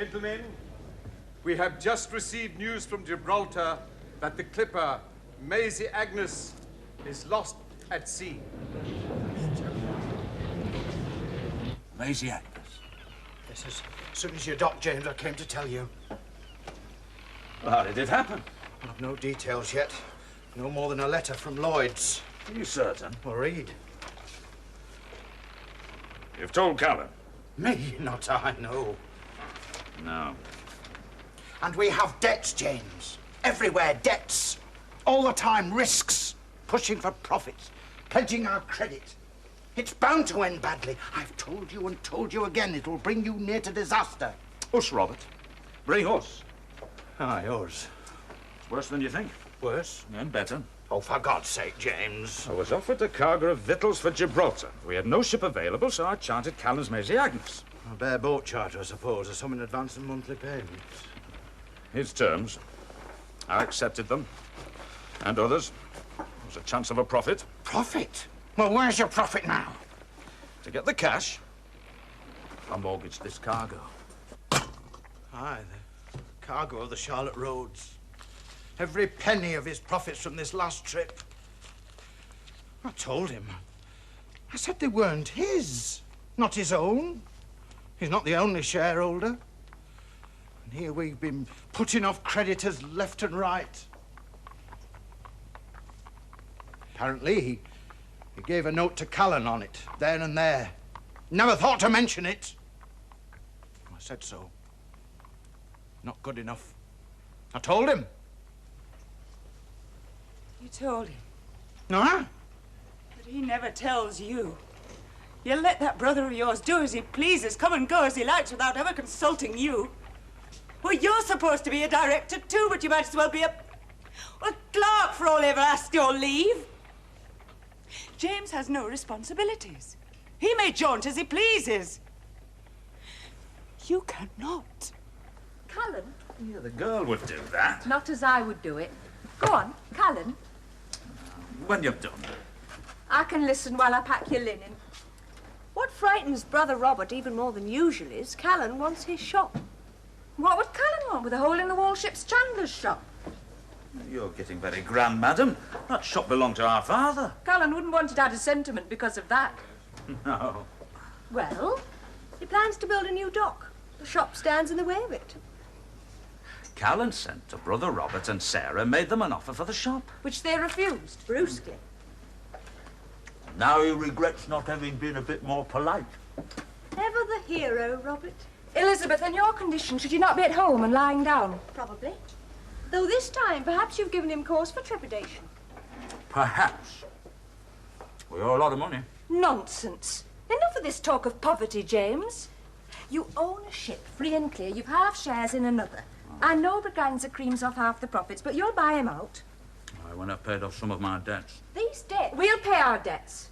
Gentlemen, we have just received news from Gibraltar that the clipper Maisie Agnes is lost at sea. Maisie Agnes? Yes, as soon as you docked, James, I came to tell you. Well, how did it happen? I've no details yet. No more than a letter from Lloyd's. Are you certain? Well, read. You've told Callan? Me? Not I, no. No. And we have debts, James. Everywhere, debts. All the time, risks. Pushing for profits. Pledging our credit. It's bound to end badly. I've told you and told you again. It'll bring you near to disaster. Us, Robert. Bring us. Ah, yours. It's worse than you think. Worse? And better. Oh, for God's sake, James. I was offered a cargo of victuals for Gibraltar. We had no ship available, so I chartered Callan's Maisie Agnes. A bare boat charter, I suppose, a sum in advance of monthly payments. His terms. I accepted them. And others. There was a chance of a profit. Profit? Well, where's your profit now? To get the cash, I mortgaged this cargo. Aye, the cargo of the Charlotte Roads. Every penny of his profits from this last trip. I told him. I said they weren't his, not his own. He's not the only shareholder. And here we've been putting off creditors left and right. Apparently, he gave a note to Callan on it, there and there. Never thought to mention it. I said so. Not good enough. I told him. You told him? No? But he never tells you. You let that brother of yours do as he pleases, come and go as he likes without ever consulting you. Well, you're supposed to be a director too, but you might as well be a clerk for all they ever ask your leave. James has no responsibilities. He may jaunt as he pleases. You cannot. Callan? Yeah, the girl would do that. Not as I would do it. Go on, Callan. When you've done. I can listen while I pack your linen. What frightens Brother Robert even more than usual is Callan wants his shop. What would Callan want with a hole-in-the-wall ship's chandler's shop? You're getting very grand, madam. That shop belonged to our father. Callan wouldn't want it out of sentiment because of that. No. Well, he plans to build a new dock. The shop stands in the way of it. Callan sent to Brother Robert and Sarah, made them an offer for the shop. Which they refused, brusquely. Now he regrets not having been a bit more polite. Ever the hero, Robert. Elizabeth, in your condition, should you not be at home and lying down? Probably. Though this time, perhaps you've given him cause for trepidation. Perhaps. We owe a lot of money. Nonsense. Enough of this talk of poverty, James. You own a ship, free and clear. You've half shares in another. I know Braganza creams off half the profits, but you'll buy him out. When I've paid off some of my debts. These debts? We'll pay our debts.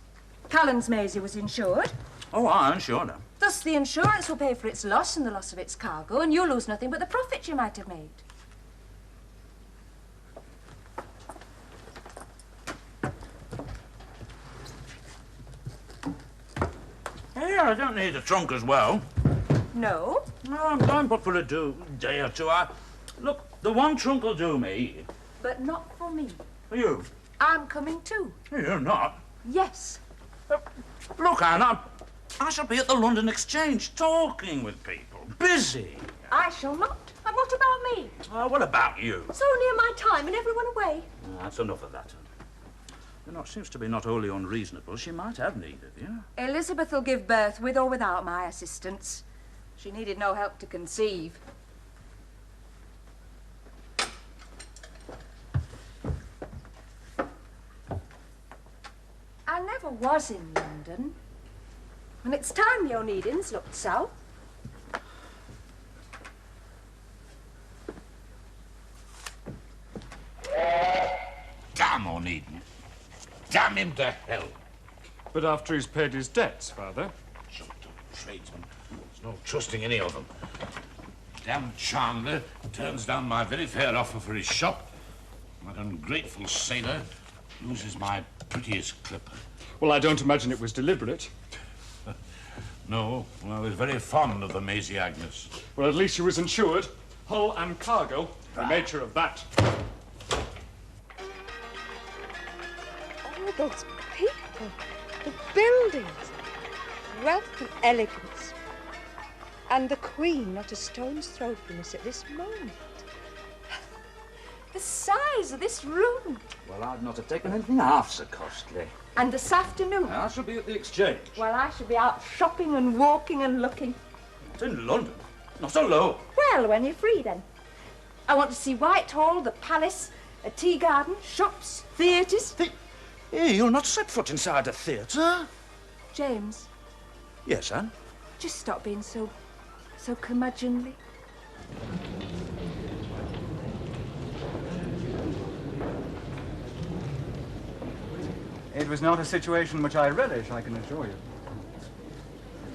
Callan's Maisie was insured. Oh, I insured her. Thus, the insurance will pay for its loss and the loss of its cargo, and you'll lose nothing but the profit you might have made. Hey, I don't need a trunk as well. No? No, I'm going but for a day or two. Look, the one trunk will do me. But not for me. For you? I'm coming too. You're not. Yes. Look, Anne, I shall be at the London Exchange talking with people. Busy. I shall not. And what about me? What about you? So near my time and everyone away. That's enough of that. It seems to be not wholly unreasonable. She might have need of you. Elizabeth will give birth with or without my assistance. She needed no help to conceive. I never was in London. And it's time the Onedins looked south. Damn Onedin. Damn him to hell. But after he's paid his debts, Father. Sort of tradesmen. There's no trusting any of them. Damn Chandler turns down my very fair offer for his shop. That ungrateful sailor loses my prettiest clipper. Well, I don't imagine it was deliberate. No, well, I was very fond of the Maisie Agnes. Well, at least she was insured. Hull and cargo. We made sure of that. All those people, the buildings, wealth and elegance. And the Queen not a stone's throw from us at this moment. The size of this room. Well, I'd not have taken anything half so costly. And this afternoon. I shall be at the Exchange. Well, I shall be out shopping and walking and looking. Not in London. Not alone. Well, when you're free, then. I want to see Whitehall, the Palace, a tea garden, shops, theatres. Hey, you'll not set foot inside a theatre. James, Yes, Anne? just stop being so curmudgeonly. It was not a situation which I relish, I can assure you.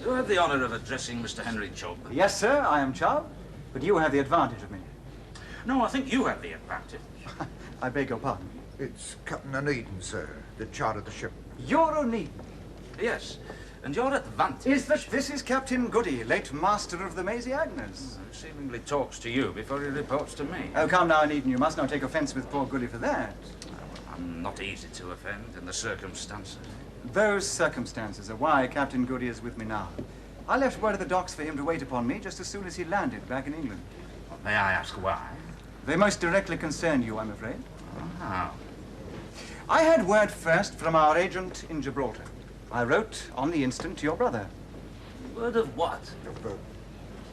Do I have the honour of addressing Mr. Henry Chubb? Yes, sir, I am Chubb, but you have the advantage of me. No, I think you have the advantage. I beg your pardon. It's Captain Onedin, sir, that chartered the ship. You're Onedin. Yes, and your advantage... Is that this is Captain Goody, late master of the Maisie Agnes. Seemingly talks to you before he reports to me. Oh, come now, Onedin, you must not take offence with poor Goody for that. I'm not easy to offend in the circumstances. Those circumstances are why Captain Goody is with me now. I left word at the docks for him to wait upon me just as soon as he landed back in England. Well, may I ask why? They most directly concern you, I'm afraid. How? I had word first from our agent in Gibraltar. I wrote on the instant to your brother. Word of what?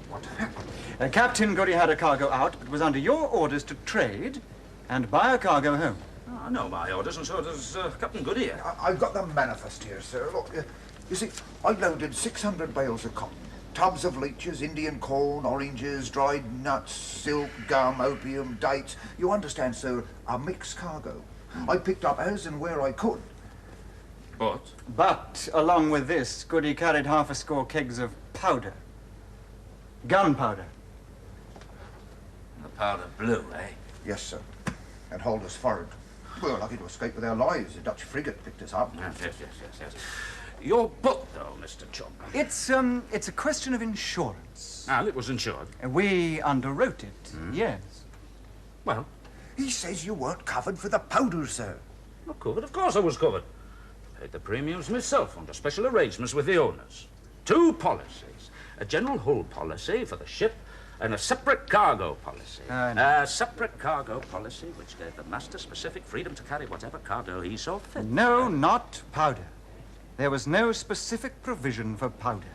What happened? Captain Goody had a cargo out, but was under your orders to trade and buy a cargo home. Oh, I know my orders, and so does Captain Goody here. I've got the manifest here, sir. Look, you see, I loaded 600 bales of cotton, tubs of leeches, Indian corn, oranges, dried nuts, silk, gum, opium, dates. You understand, sir, a mixed cargo. I picked up as and where I could. But, along with this, Goody carried half a score kegs of powder. Gunpowder. The powder blue, eh? Yes, sir. And hold us forward. We were lucky to escape with our lives. A Dutch frigate picked us up. Yes. Your book, though, Mr. Chubb. It's a question of insurance. And it was insured. We underwrote it, yes. Well, He says you weren't covered for the powder, sir. not covered. Of course I was covered. Paid the premiums myself under special arrangements with the owners. 2 policies. A general hull policy for the ship and a separate cargo policy. No. A separate cargo policy which gave the master specific freedom to carry whatever cargo he saw fit. No, not powder. There was no specific provision for powder.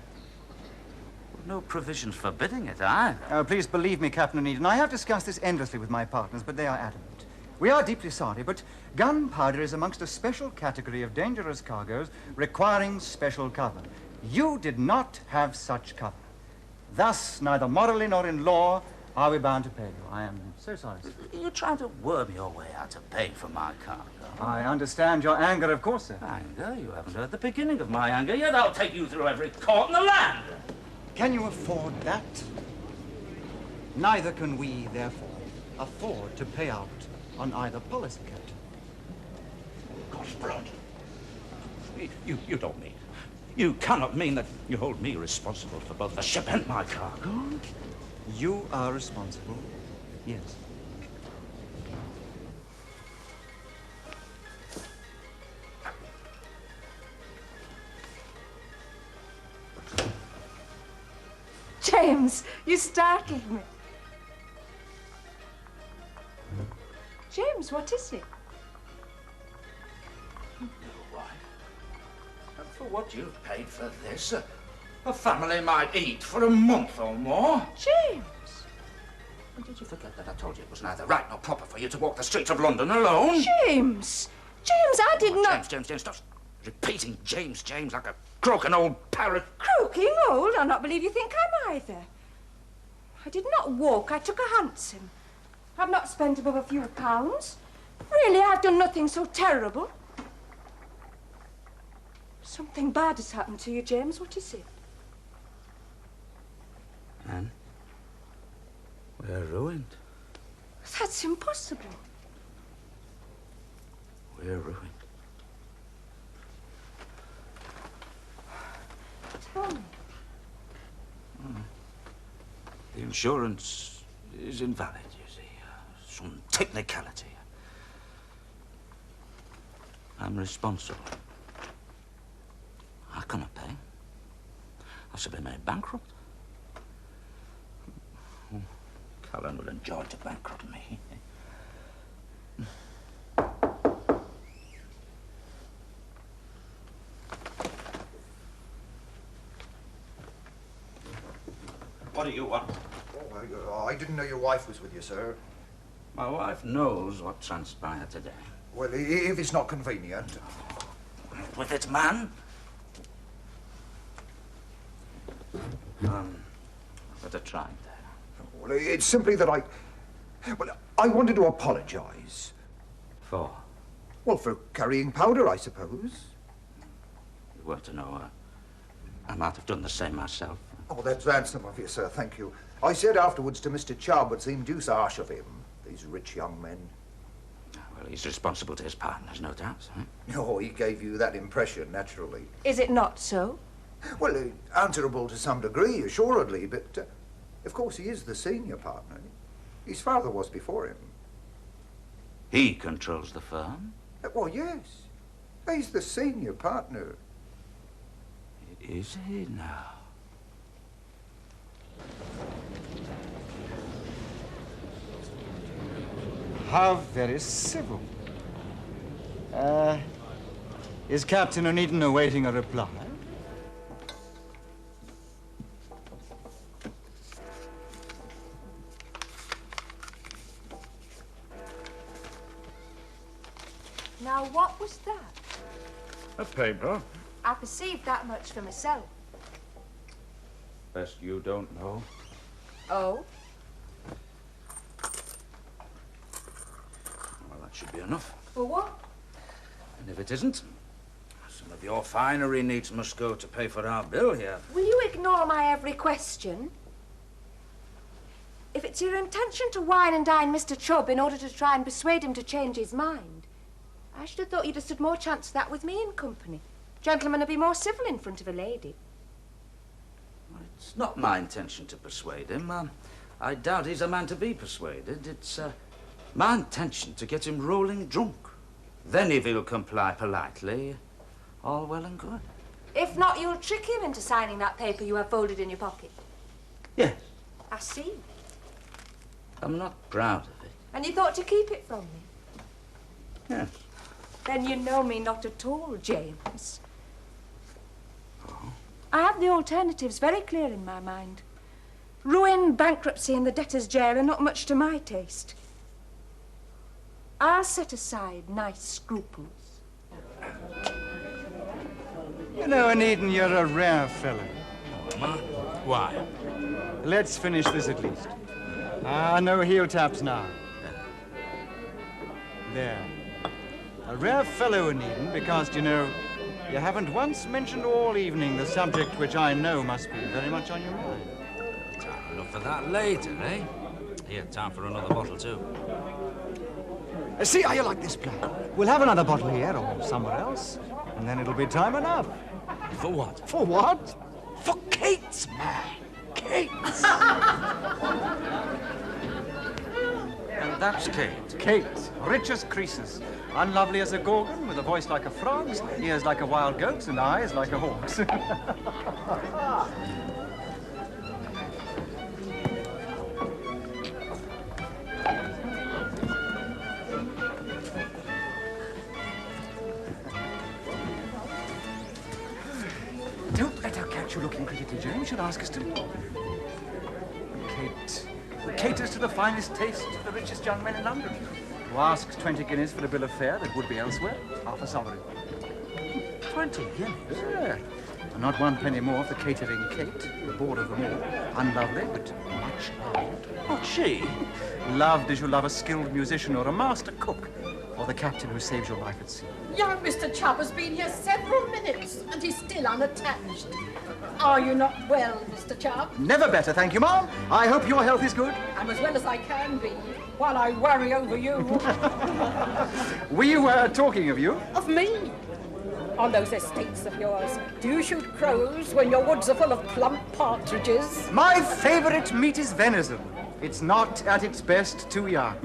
No provisions forbidding it, either. Oh, please believe me, Captain Onedin. I have discussed this endlessly with my partners, but they are adamant. We are deeply sorry, but gunpowder is amongst a special category of dangerous cargoes requiring special cover. You did not have such cover. Thus, neither morally nor in law are we bound to pay you. I am so sorry, sir. You're trying to worm your way out of paying for my cargo. I understand your anger, of course, sir. Anger? You haven't heard the beginning of my anger yet. I'll take you through every court in the land. Can you afford that? Neither can we, therefore, afford to pay out on either policy, Captain. God's blood. You don't mean. You cannot mean that you hold me responsible for both the ship and my cargo. You are responsible, yes. James, you startled me. James, what is it? Why? And for what you've paid for this, a family might eat for a month or more. James! And did you forget that I told you it was neither right nor proper for you to walk the streets of London alone? James! James, I did not... James, stop repeating James like a croaking old parrot. Croaking old? I'll not believe you think I'm either. I did not walk. I took a hansom. I've not spent above a few pounds. Really, I've done nothing so terrible. Something bad has happened to you, James. What is it? Anne, we're ruined. That's impossible. We're ruined. Tell me. insurance is invalid, you see. Some technicality. I'm responsible. I cannot pay. I shall be made bankrupt. Callan will enjoy to bankrupt me. What do you want? Oh, I didn't know your wife was with you, sir. My wife knows what transpired today. Well, if it's not convenient. With it, man. Better try it there. Well, it's simply that I wanted to apologize. For? Well, for carrying powder, I suppose. You were to know, I might have done the same myself. Oh, that's handsome of you, sir, thank you. I said afterwards to Mr. Chubb it seemed deuce harsh of him, these rich young men. Well, he's responsible to his partners, no doubt. Oh, he gave you that impression, naturally. Is it not so? Well, answerable to some degree, assuredly, but of course he is the senior partner. His father was before him. He controls the firm? Well, yes. He's the senior partner. Is he now? How very civil. Is Captain Onedin awaiting a reply? Now, what was that? A paper. I perceived that much for myself. Best you don't know. Oh? Well, that should be enough. For what? And if it isn't, some of your finery needs must go to pay for our bill here. Will you ignore my every question? If it's your intention to wine and dine Mr. Chubb in order to try and persuade him to change his mind, I should have thought you'd have stood more chance of that with me in company. Gentlemen would be more civil in front of a lady. Well, it's not my intention to persuade him. I doubt he's a man to be persuaded. It's my intention to get him rolling drunk. Then if he'll comply politely, all well and good. If not, you'll trick him into signing that paper you have folded in your pocket. Yes. I see. I'm not proud of it. And you thought to keep it from me? Yes. Then you know me not at all, James. Oh? I have the alternatives very clear in my mind. Ruin, bankruptcy, and the debtor's jail are not much to my taste. I'll set aside nice scruples. You know, Onedin, you're a rare fellow. Why? Let's finish this at least. No heel taps now. There. A rare fellow, Onedin, because, you know, you haven't once mentioned all evening the subject which I know must be very much on your mind. Time enough for that later, eh? Here, time for another bottle, too. See how you like this plan? We'll have another bottle here or somewhere else, and then it'll be time enough. For what? For what? For Kate's, man. Kate's. And that's Kate. Kate, rich as Croesus, unlovely as a gorgon, with a voice like a frog's, ears like a wild goat's, and eyes like a hawk's. Don't let her catch you looking critically, James. She'll ask us to more. Kate. Caters to the finest taste of the richest young men in London. Who asks 20 guineas for a bill of fare that would be elsewhere, half a sovereign. 20 guineas? Yeah. And not one penny more for catering Kate, the board of them all. Unlovely, but much loved. Not she. Loved as you love a skilled musician or a master cook. or the captain who saves your life at sea? Young Mr. Chubb has been here several minutes and he's still unattached. Are you not well, Mr. Chubb? Never better, thank you, Ma'am. I hope your health is good. I'm as well as I can be, while I worry over you. We were talking of you. Of me? On those estates of yours, do you shoot crows when your woods are full of plump partridges? My favourite meat is venison. It's not at its best too young.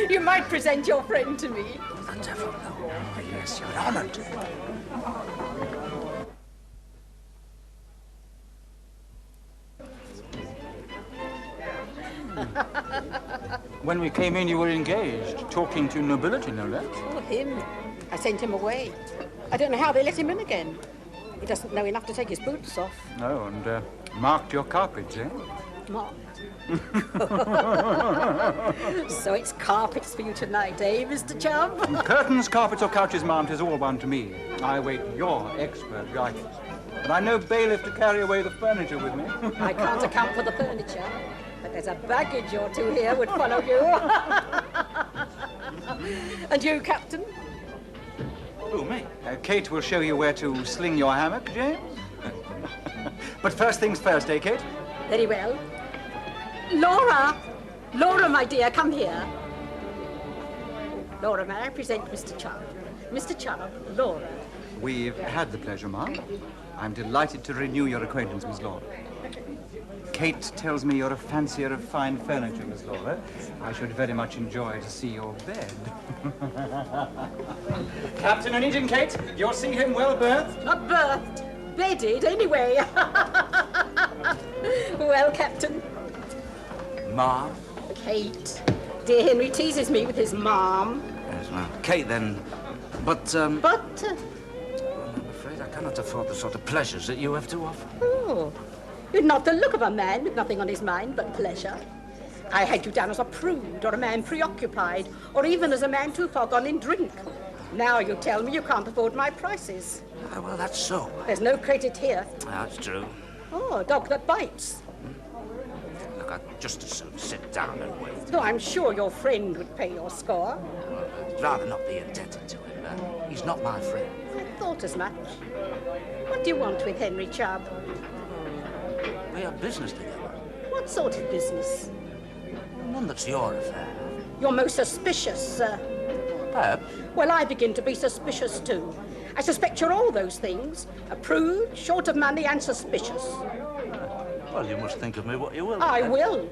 You might present your friend to me. The devil, no. Yes, you're honoured. When we came in, you were engaged, talking to nobility, no less. Oh, him. I sent him away. I don't know how they let him in again. He doesn't know enough to take his boots off. Oh, and marked your carpets, eh? Marked. So it's carpets for you tonight, eh, Mr. Chubb? Curtains, carpets, or couches, ma'am, 'tis all one to me. I await your expert guidance. But I'm no bailiff to carry away the furniture with me. I can't account for the furniture, but there's a baggage or two here would follow you. And you, Captain? Who, me? Kate will show you where to sling your hammock, James. But first things first, eh, Kate? Very well. Laura! Laura, my dear, come here. Laura, may I present Mr. Chubb? Mr. Chubb, Laura. We've had the pleasure, ma'am. I'm delighted to renew your acquaintance, Miss Laura. Kate tells me you're a fancier of fine furniture, Miss Laura. I should very much enjoy to see your bed. Captain Onedin, Kate, you'll see him well berthed. Not berthed, bedded, anyway. Well, Captain. Ma? Kate. Dear Henry teases me with his mom. Yes, well, Kate, then. But, But? Well, I'm afraid I cannot afford the sort of pleasures that you have to offer. Oh. You're not the look of a man with nothing on his mind but pleasure. I had you down as a prude, or a man preoccupied, or even as a man too far gone in drink. Now you tell me you can't afford my prices. Ah, well, that's so. There's no credit here. That's true. Oh, a dog that bites. Look, I'd just as soon sit down and wait. Though I'm sure your friend would pay your score. Well, I'd rather not be indebted to him. He's not my friend. I thought as much. What do you want with Henry Chubb? We have business together. What sort of business? None that's your affair. You're most suspicious, sir. Perhaps. Well, I begin to be suspicious too. I suspect you're all those things. A prude, short of money, and suspicious. Well, you must think of me what you will. I will.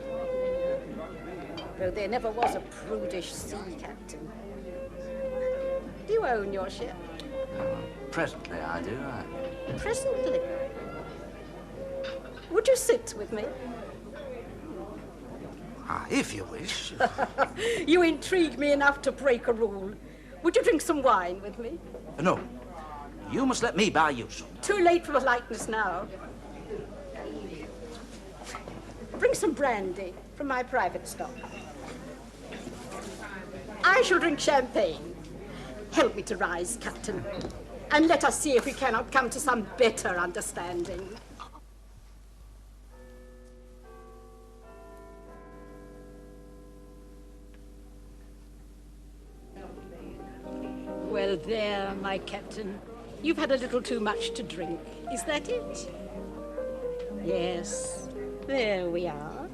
Though there never was a prudish sea captain. Do you own your ship? Presently, I do. Presently. Would you sit with me? Ah, if you wish. You intrigue me enough to break a rule. Would you drink some wine with me? No. You must let me buy you some. Too late for politeness now. Bring some brandy from my private stock. I shall drink champagne. Help me to rise, Captain, and let us see if we cannot come to some better understanding. Well, there, my captain. You've had a little too much to drink. Is that it? Yes. There we are.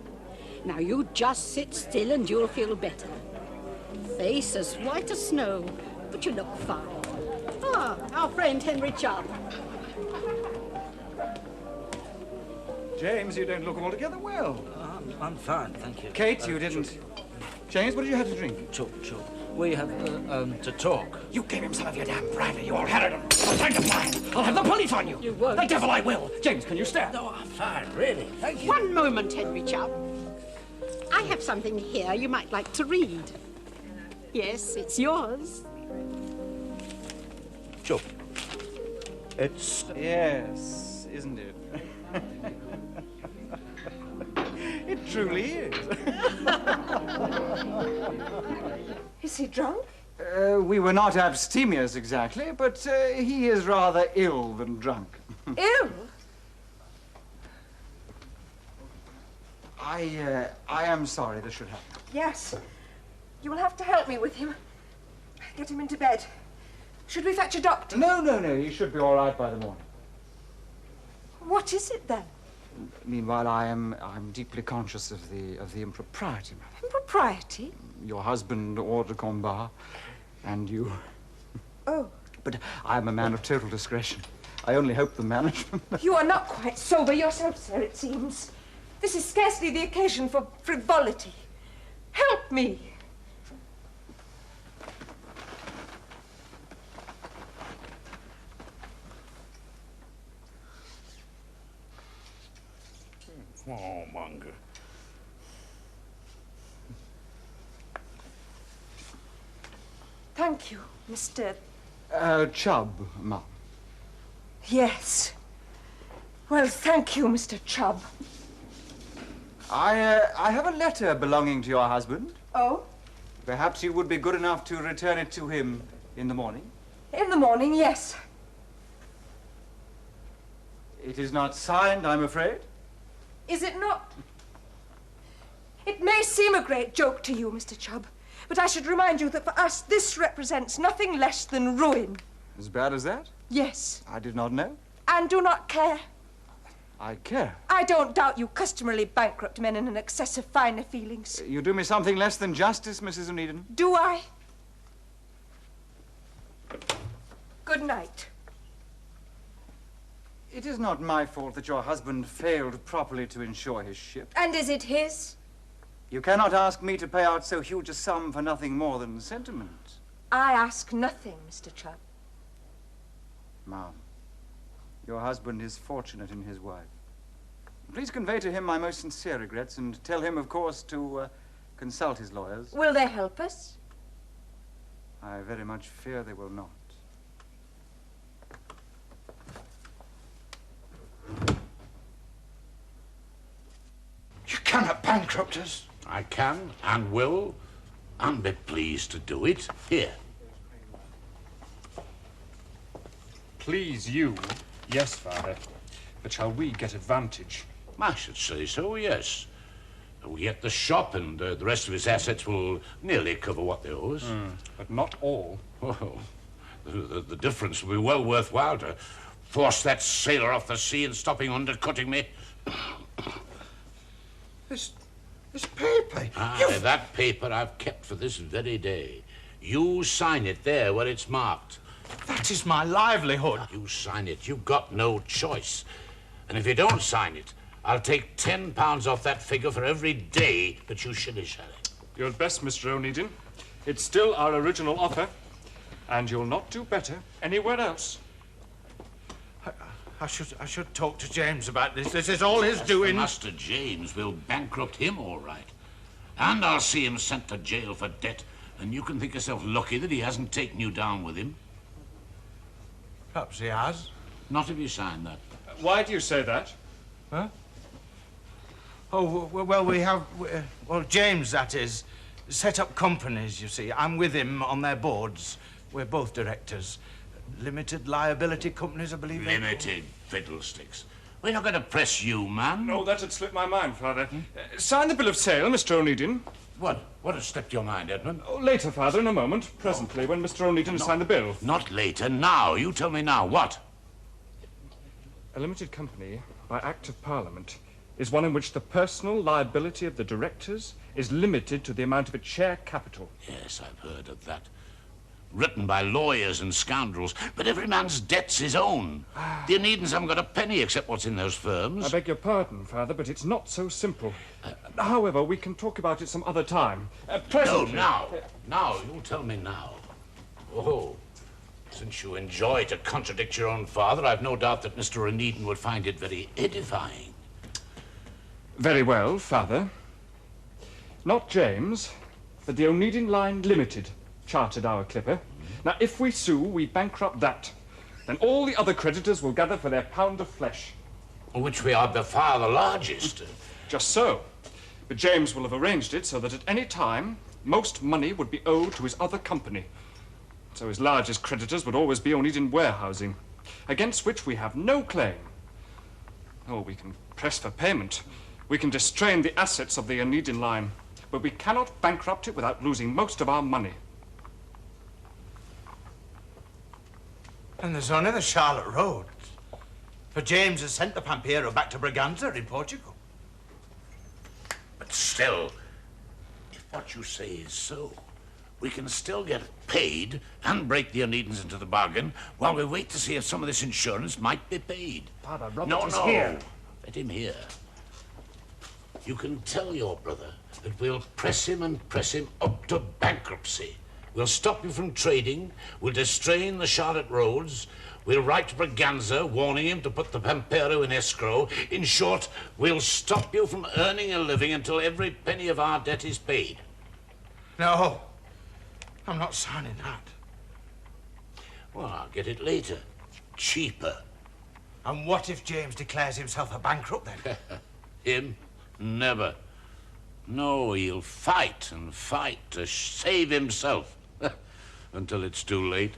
Now you just sit still and you'll feel better. Face as white as snow, but you look fine. Ah, our friend Henry Chubb. James, you don't look altogether well. I'm fine, thank you. Kate, you didn't... James, what did you have to drink? Chuck. We have to talk. You gave him some of your damn brandy, you old Harridan. A friend of mine. I'll have the police on you. You won't. The devil I will. James, can you stand? No, I'm fine, really. Thank you. One moment, Henry Chubb. I have something here you might like to read. Yes, it's yours. Chuck. It's... Yes, isn't it? It truly is. Is he drunk? We were not abstemious exactly, but he is rather ill than drunk. Ill? I am sorry this should happen. Yes. You will have to help me with him. Get him into bed. Should we fetch a doctor? No, no, no. He should be all right by the morning. What is it, then? Meanwhile, I'm deeply conscious of the impropriety, madam. Impropriety? Your husband, hors de combat, and you. Oh. But I'm a man of total discretion. I only hope the management... You are not quite sober yourself, sir, it seems. This is scarcely the occasion for frivolity. Help me. Oh, Monger. Thank you, Mr. Chubb, ma'am. Yes. Well, thank you, Mr. Chubb. I have a letter belonging to your husband. Oh? Perhaps you would be good enough to return it to him in the morning? In the morning, yes. It is not signed, I'm afraid. Is it not? It may seem a great joke to you, Mr. Chubb, but I should remind you that for us this represents nothing less than ruin. As bad as that? Yes. I did not know. And do not care. I care. I don't doubt you customarily bankrupt men in an excess of finer feelings. You do me something less than justice, Mrs. Onedin. Do I? Good night. It is not my fault that your husband failed properly to insure his ship. And is it his? You cannot ask me to pay out so huge a sum for nothing more than sentiment. I ask nothing, Mr. Chubb. Ma'am, your husband is fortunate in his wife. Please convey to him my most sincere regrets and tell him, of course, to consult his lawyers. Will they help us? I very much fear they will not. You cannot bankrupt us. I can and will and be pleased to do it. Here. Please you? Yes, Father. But shall we get advantage? I should say so, yes. We get the shop and the rest of his assets will nearly cover what they owe us. But not all. Oh, the difference will be well worthwhile to force that sailor off the sea and stop him undercutting me. This paper. Aye, that paper I've kept for this very day. You sign it there where it's marked. That is my livelihood. You sign it. You've got no choice. And if you don't sign it, I'll take £10 off that figure for every day that you shilly-shally. You're best, Mr. Onedin. It's still our original offer, and you'll not do better anywhere else. I should talk to James about this. This is all his doing. Master James will bankrupt him, all right. And I'll see him sent to jail for debt, and you can think yourself lucky that he hasn't taken you down with him. Perhaps he has. Not if you sign that. Why do you say that? Huh? Oh, well, we have... Well, James, that is, set up companies, you see. I'm with him on their boards. We're both directors. Limited liability companies, I believe. Limited fiddlesticks. We're not going to press you, man. No, that had slipped my mind, Father. Sign the bill of sale, Mr. Onedin. What has slipped your mind, Edmund? Oh, later, Father, in a moment. Presently, when Mr. Onedin has signed the bill. Not later, now. You tell me now. What? A limited company, by Act of Parliament, is one in which the personal liability of the directors is limited to the amount of its share capital. Yes, I've heard of that. Written by lawyers and scoundrels, but every man's debt's his own. The Onedins haven't got a penny except what's in those firms. I beg your pardon, Father, but it's not so simple. However, we can talk about it some other time. Presently. No, now. You'll tell me now. Oh, since you enjoy to contradict your own father, I've no doubt that Mr. Onedin would find it very edifying. Very well, Father. Not James, but the Onedin Line Limited chartered our clipper. Now, if we sue, we bankrupt that. Then all the other creditors will gather for their pound of flesh. Which we are by far the largest. Just so. But James will have arranged it so that at any time, most money would be owed to his other company. So his largest creditors would always be Onedin Warehousing, against which we have no claim. Oh, we can press for payment. We can distrain the assets of the Onedin Line. but we cannot bankrupt it without losing most of our money. And there's only the Charlotte roads. For James has sent the Pampero back to Braganza in Portugal. But still, if what you say is so, we can still get paid and break the Onedins into the bargain while we wait to see if some of this insurance might be paid. Father, Robert is here. Let him hear. You can tell your brother that we'll press him up to bankruptcy. We'll stop him from trading, we'll distrain the Charlotte roads, we'll write to Braganza warning him to put the Pampero in escrow. In short, we'll stop you from earning a living until every penny of our debt is paid. No, I'm not signing that. Well, I'll get it later. Cheaper. And what if James declares himself a bankrupt then? Him? Never. No, he'll fight and fight to save himself. Until it's too late.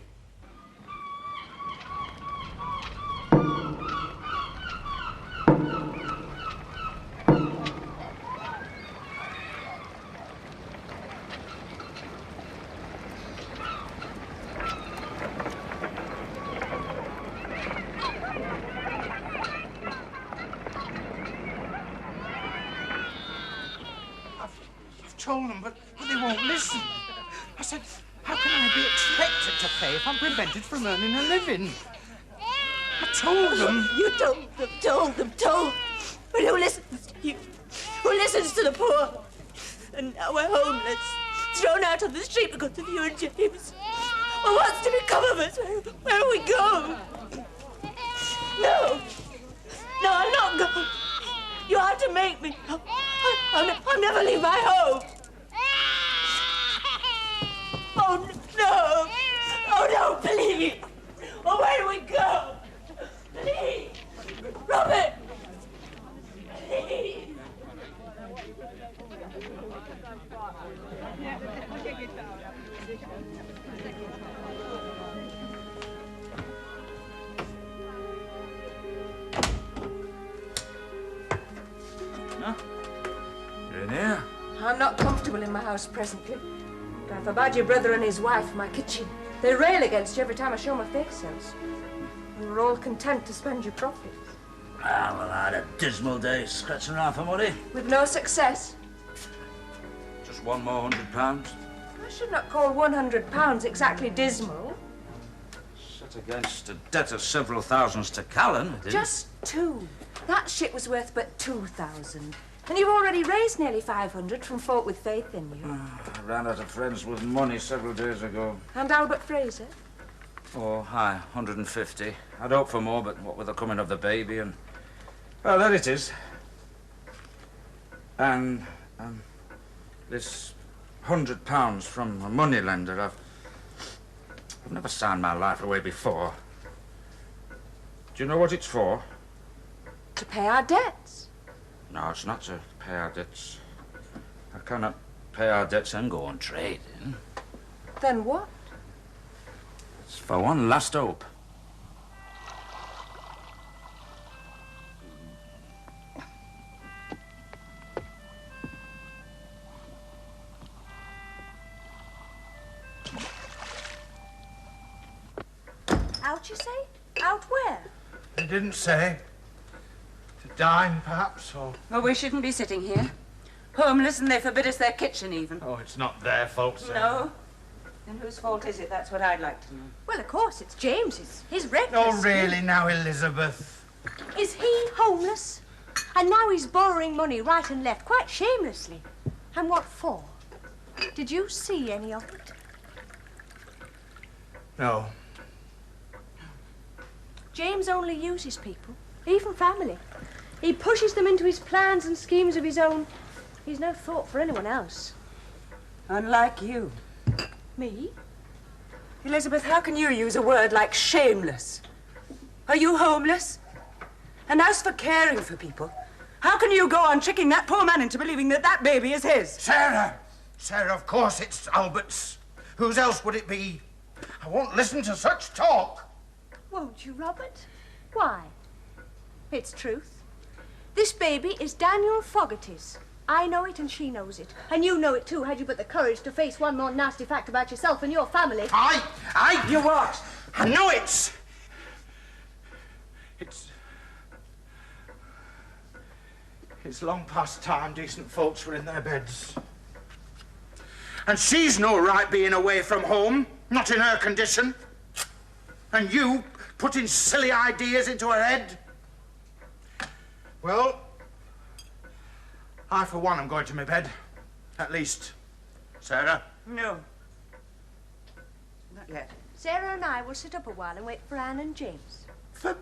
I've told them, but they won't listen. I said, how can I be expected to pay if I'm prevented from earning a living? I told them. You told them. But who listens to you? Who listens to the poor? And now we're homeless, thrown out on the street because of you and James. Well, what's to become of us? Where do we go? No, I'm not going. You have to make me. I'll never leave my home. Oh, no, please. Oh, where do we go? Please. Robert. Please. Huh? You're in here? I'm not comfortable in my house presently. But I forbade your brother and his wife my kitchen. They rail against you every time I show my face else. And we're all content to spend your profits. Ah, well, I had a dismal day scratching around for money. With no success. Just one more £100. I should not call £100 exactly dismal. Set against a debt of several thousands to Callan, it is. Just 2. That ship was worth but 2,000. And you've already raised nearly 500 from folk with faith in you. I ran out of friends with money several days ago. And Albert Fraser? Oh, hi, 150. I'd hoped for more, but what with the coming of the baby and... Well, there it is. And, this £100 from a moneylender. I've never signed my life away before. Do you know what it's for? To pay our debts. No, it's not to pay our debts. I cannot pay our debts and go on trading. Then what? It's for one last hope. Out, you say? Out where? They didn't say. To dine, perhaps, or... Oh, we shouldn't be sitting here. Homeless, and they forbid us their kitchen, even. Oh, it's not their fault, sir. No? Then whose fault is it? That's what I'd like to know. Well, of course, it's James's. He's reckless. Oh, really now, Elizabeth? Is he homeless? And now he's borrowing money right and left, quite shamelessly. And what for? Did you see any of it? No. James only uses people, even family. He pushes them into his plans and schemes of his own. He's no thought for anyone else. Unlike you. Me? Elizabeth, how can you use a word like shameless? Are you homeless? And as for caring for people, how can you go on tricking that poor man into believing that that baby is his? Sarah! Sarah, of course it's Albert's. Whose else would it be? I won't listen to such talk. Won't you, Robert? Why? It's truth. This baby is Daniel Fogarty's. I know it and she knows it. And you know it too, had you but the courage to face one more nasty fact about yourself and your family. You what? I know it's long past time decent folks were in their beds. And she's no right being away from home, not in her condition. And you putting silly ideas into her head. Well, I, for one, am going to my bed. At least. Sarah? No. Not yet. Sarah and I will sit up a while and wait for Anne and James. For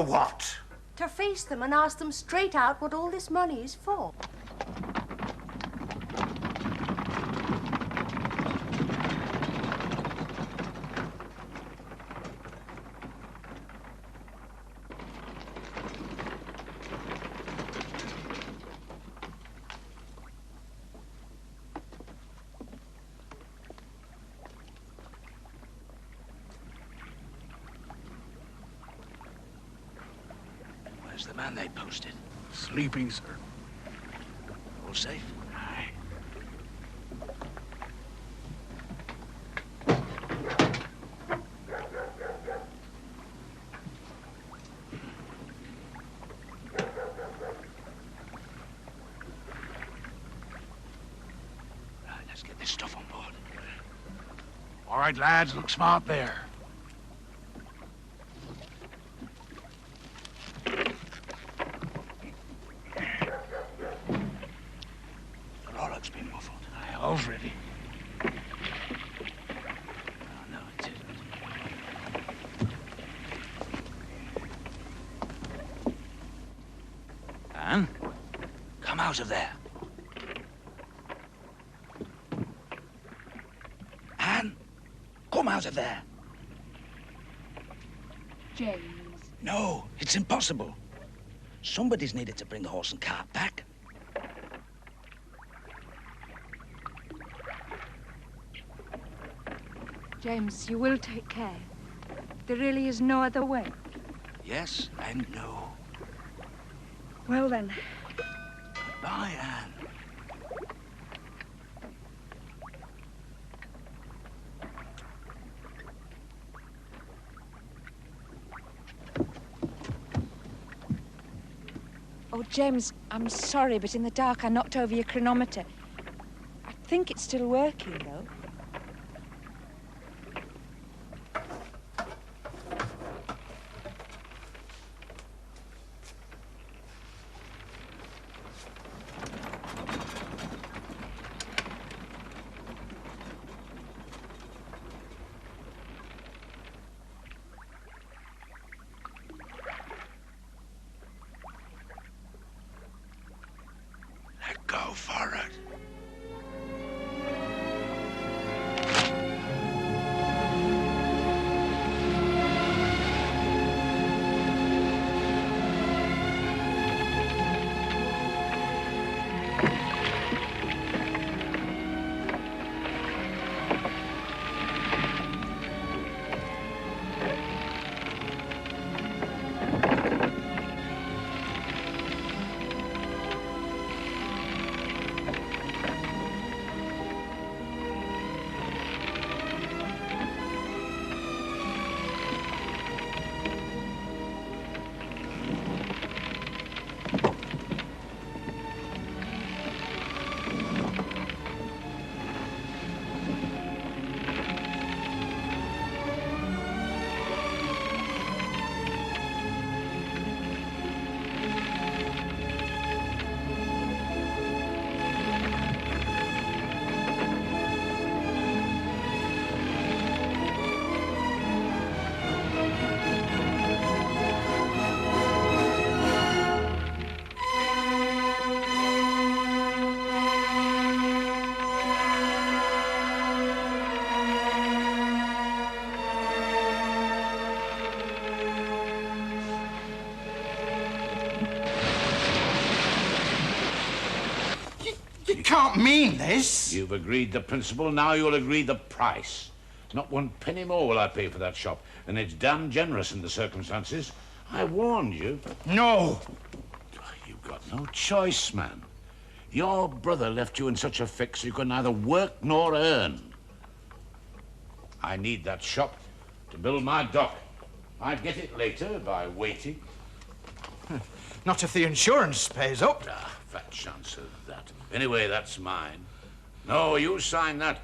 what? To face them and ask them straight out what all this money is for. Where's the man they posted? Sleeping, sir. All safe? Aye. Right, let's get this stuff on board. All right, lads, look smart there. All's ready. Oh, no, it isn't. Anne, come out of there. Anne, come out of there. James. No, it's impossible. Somebody's needed to bring the horse and cart back. James, you will take care. There really is no other way. Yes and no. Well then. Goodbye, Anne. Oh, James, I'm sorry, but in the dark I knocked over your chronometer. I think it's still working, though. Go for it. Can't mean this. You've agreed the principle, now you'll agree the price. Not one penny more will I pay for that shop, and it's damn generous in the circumstances. I warned you. No. You've got no choice, man. Your brother left you in such a fix you could neither work nor earn. I need that shop to build my dock. I'd get it later by waiting. Not if the insurance pays up. Ah, fat chance of that. Anyway, that's mine. No, you sign that,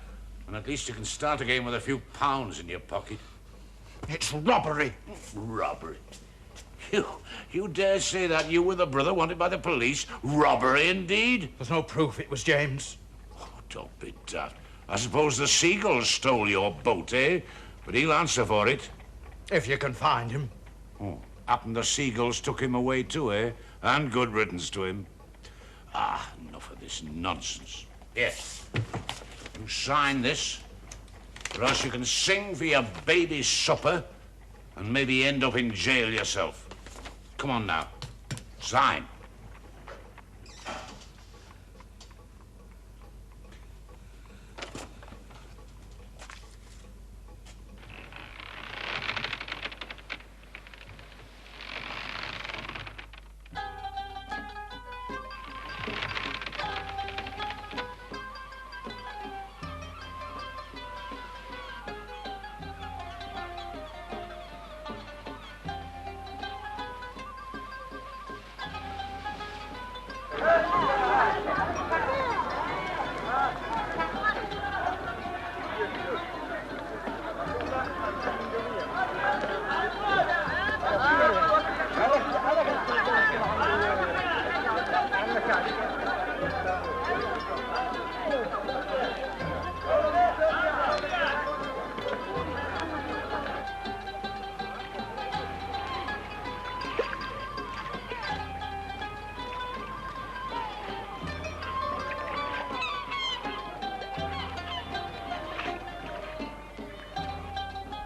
and at least you can start again with a few pounds in your pocket. It's robbery. Robbery? You dare say that? You were the brother wanted by the police? Robbery, indeed? There's no proof it was James. Oh, don't be daft. I suppose the seagulls stole your boat, eh? But he'll answer for it. If you can find him. Oh, happen the seagulls took him away too, eh? And good riddance to him. Ah, enough of this nonsense. Yes. You sign this, or else you can sing for your baby's supper and maybe end up in jail yourself. Come on now. Sign.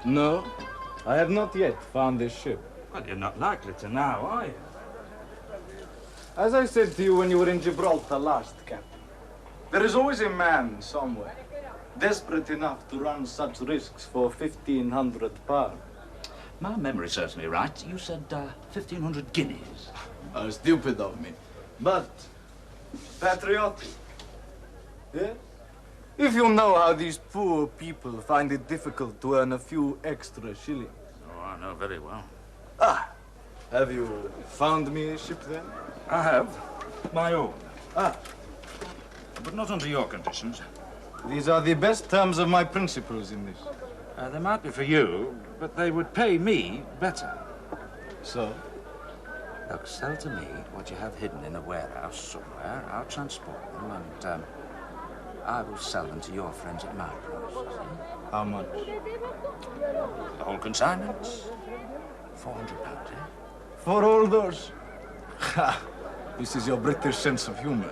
No, I have not yet found this ship. Well, you're not likely to now, are you? As I said to you when you were in Gibraltar last, Captain, there is always a man somewhere, desperate enough to run such risks for 1,500 pounds. My memory serves me right. You said 1,500 guineas. Stupid of me, but patriotic. Yeah? If you know how these poor people find it difficult to earn a few extra shillings. Oh, I know very well. Ah, have you found me a ship then? I have. My own. Ah. But not under your conditions. These are the best terms of my principles in this. They might be for you, but they would pay me better. So? Look, sell to me what you have hidden in a warehouse somewhere. I'll transport them and I will sell them to your friends at my price. How much? The whole consignment? £400, eh? For all those? Ha! This is your British sense of humor.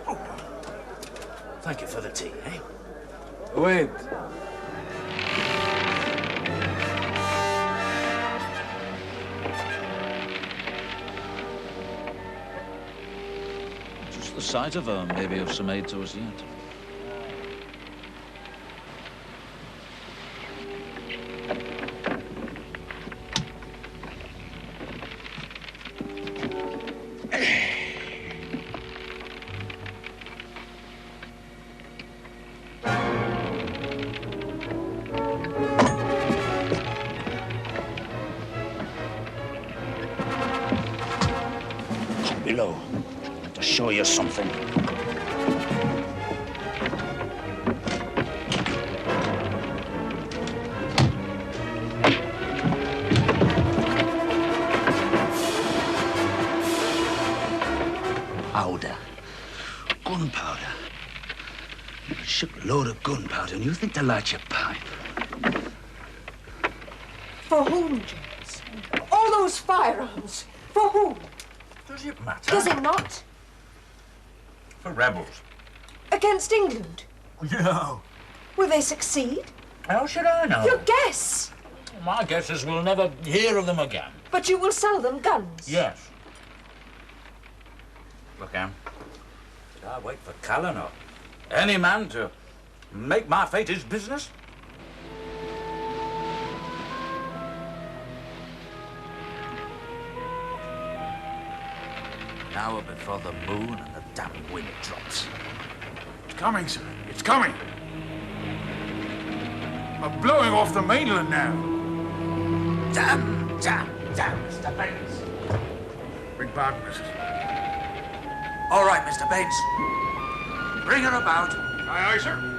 Oh. Thank you for the tea, eh? Wait. Just the sight of her may be of some aid to us yet. Below. To show you something. Powder. Gunpowder. A shipload of gunpowder, and you think to light your pipe? For whom, James? All those firearms. For whom? Does it matter? Does it not? For rebels. Against England? No. Will they succeed? How should I know? Your guess. My guess is we'll never hear of them again. But you will sell them guns. Yes. Look, Anne. Should I wait for Callan or any man to make my fate his business? an hour before the moon and the damn wind drops. It's coming, sir. It's coming. We're blowing off the mainland now. Damn, Mr. Baines. Big pardon, missus. All right, Mr. Baines. Bring her about. Aye, aye, sir.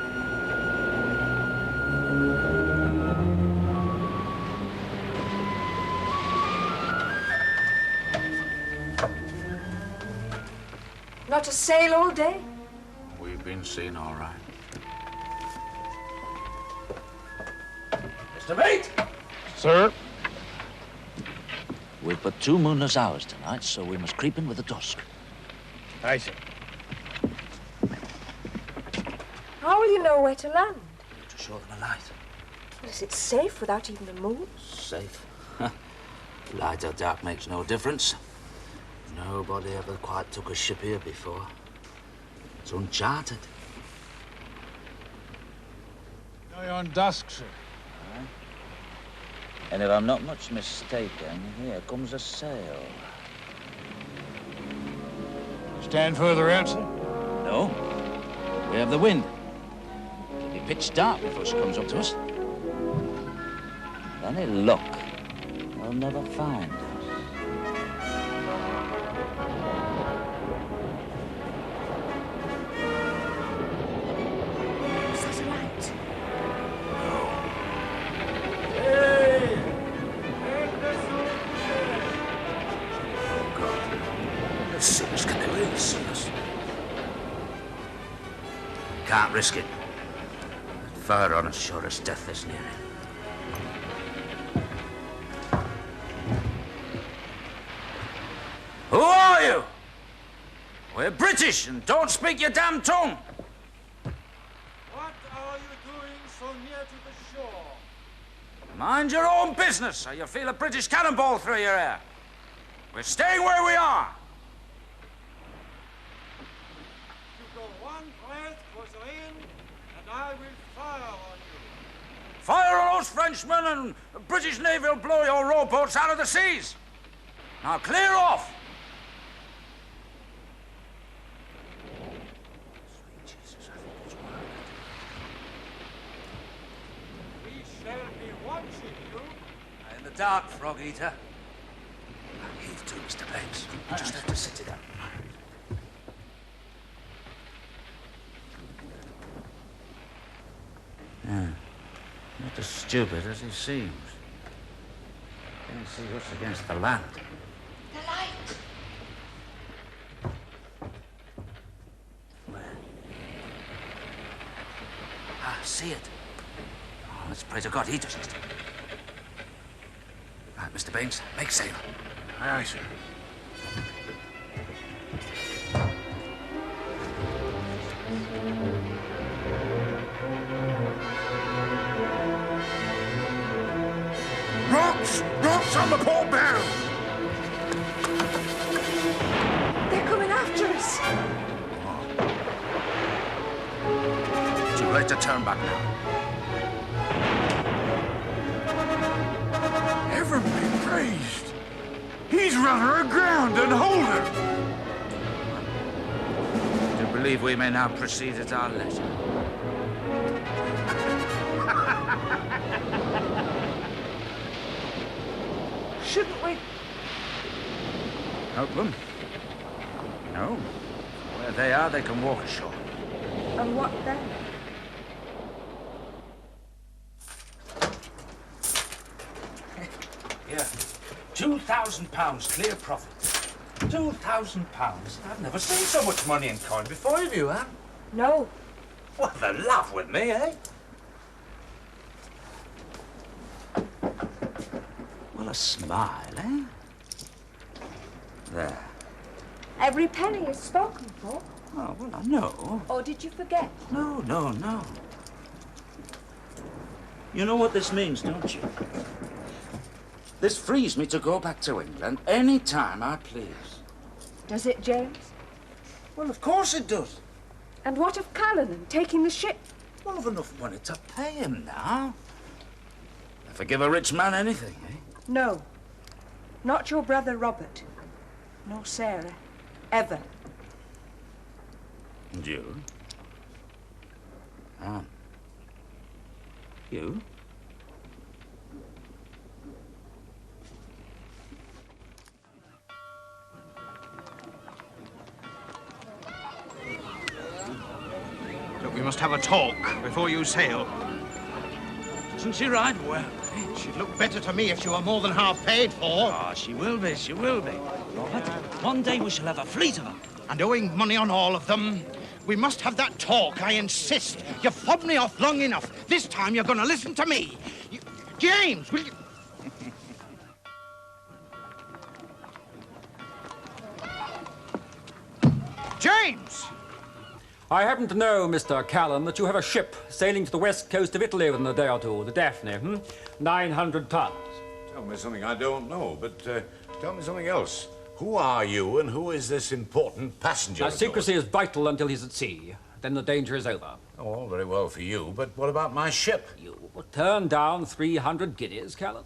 Not a sail all day? We've been seen all right. Mr. Bates! Sir? We've but 2 moonless hours tonight, so we must creep in with the dusk. Aye, sir. How will you know where to land? To show them a light. Well, is it safe without even a moon? Safe? Light or dark makes no difference. Nobody ever quite took a ship here before. It's uncharted. Nigh on dusk, sir. And if I'm not much mistaken, here comes a sail. Stand further out, sir? No. We have the wind. It'll be pitch dark before she comes up to us. With any luck, they'll never find us. There's a light. As soon as can they really see us? Can't risk it. Fire on us, sure as death is near. Who are you? We're British and don't speak your damn tongue. What are you doing so near to the shore? Mind your own business, or you feel a British cannonball through your hair. We're staying where we are. You go one breath closer in, and I will fire on you. Fire on those Frenchmen and the British Navy will blow your rowboats out of the seas. Now clear off. Sweet Jesus, I think it's working. We shall be watching you. In the dark, frog eater. Heave to, Mr. Baines. You just have to sit it up. Yeah. Not as stupid as he seems. Can't see us against the land. The light. Where? Ah, see it. Oh, let's pray to God he doesn't. Right, Mr. Baines, make sail. Aye, aye, sir. Rocks! Rocks on the port bow! They're coming after us. Too late to turn back now. Heaven be praised! He's run her aground and hold her! Do you believe we may now proceed at our leisure? Shouldn't we? Help them? No. Where they are, they can walk ashore. And what then? Here. £2,000 clear profit. £2,000? I've never seen so much money in coin before, have you, Anne? No. What, the laugh with me, eh? Well, a smile, eh? There. Every penny is spoken for. Oh, well, I know. Or did you forget? No, no, no. You know what this means, don't you? This frees me to go back to England any time I please. Does it, James? Well, of course it does. And what of Callanan taking the ship? Well, I've enough money to pay him now. I forgive a rich man anything, eh? No. Not your brother Robert. Nor Sarah. Ever. And you? Anne. You? Look, we must have a talk before you sail. Doesn't she ride well? She'd look better to me if she were more than half paid for. Ah, she will be, she will be. Robert, one day we shall have a fleet of her. And owing money on all of them. We must have that talk, I insist. You've fobbed me off long enough. This time you're going to listen to me. James, will you... James! I happen to know, Mr. Callan, that you have a ship sailing to the west coast of Italy within a day or two, the Daphne, 900 tons. Tell me something I don't know, but tell me something else. Who are you and who is this important passenger? Now, secrecy is vital until he's at sea. Then the danger is over. Oh, all very well for you, but what about my ship? You will turn down 300 guineas, Callan.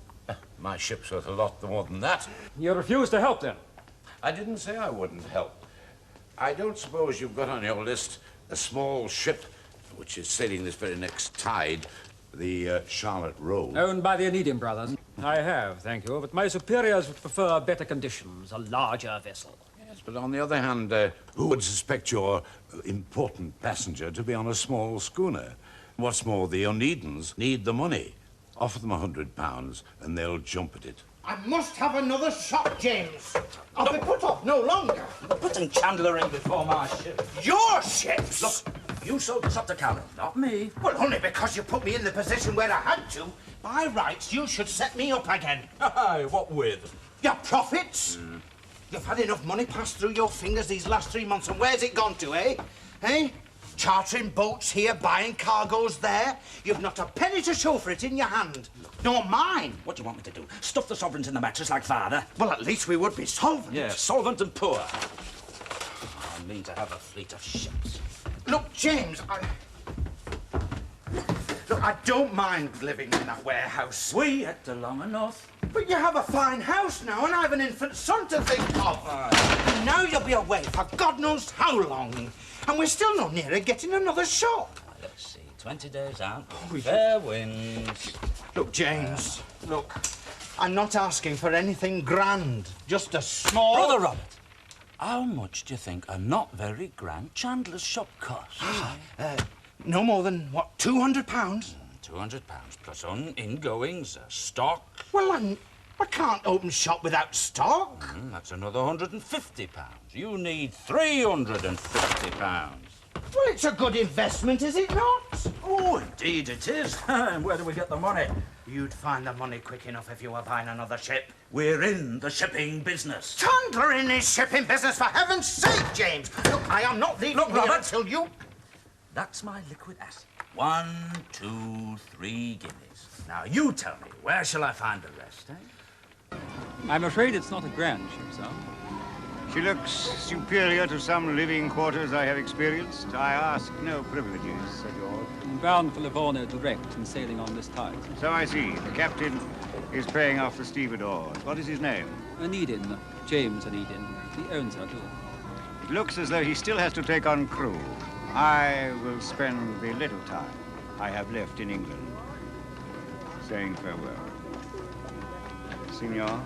My ship's worth a lot more than that. You refuse to help, then? I didn't say I wouldn't help. I don't suppose you've got on your list a small ship which is sailing this very next tide, the Charlotte Road. Owned by the Onedin brothers. I have, thank you, but my superiors would prefer better conditions, a larger vessel. Yes, but on the other hand, who would suspect your important passenger to be on a small schooner? What's more, the Onedins need the money. Offer them £100 and they'll jump at it. I must have another shot, James. I'll be put off no longer. Putting Chandler in before my ship. Your ships? Look, you sold this up to Callan, not me. Well, only because you put me in the position where I had to. By rights, you should set me up again. Aye, what with? Your profits? You've had enough money pass through your fingers these last 3 months, and where's it gone to, eh? Eh? Chartering boats here, buying cargoes there. You've not a penny to show for it in your hand. Nor mine. What do you want me to do? Stuff the sovereigns in the mattress like father? Well, at least we would be solvent. Yeah, solvent and poor. I mean to have a fleet of ships. Look, James, Look, I don't mind living in that warehouse. We had to long enough. But you have a fine house now, and I have an infant son to think of. And now you'll be away for God knows how long. And we're still no nearer getting another shop. Let's see, 20 days out. Fair winds. Look, James, look, I'm not asking for anything grand. Just a small... Brother Robert, how much do you think a not very grand Chandler's shop costs? No more than, what, £200? £200 plus ingoings, stock. Well, I can't open shop without stock. That's another £150. You need £350. Well, it's a good investment, is it not? Oh, indeed it is. And where do we get the money? You'd find the money quick enough if you were buying another ship. We're in the shipping business. Chandler in his shipping business, for heaven's sake, James. Look, I am not leaving here Robert, until you... That's my liquid asset. 1, 2, 3 guineas. Now, you tell me, where shall I find the rest, eh? I'm afraid it's not a grand ship, sir. She looks superior to some living quarters I have experienced. I ask no privileges, Sir George. I'm bound for Livorno direct and sailing on this tide. So I see. The captain is paying off the stevedores. What is his name? Onedin. James Onedin. He owns her, too. It looks as though he still has to take on crew. I will spend the little time I have left in England saying farewell. Signor?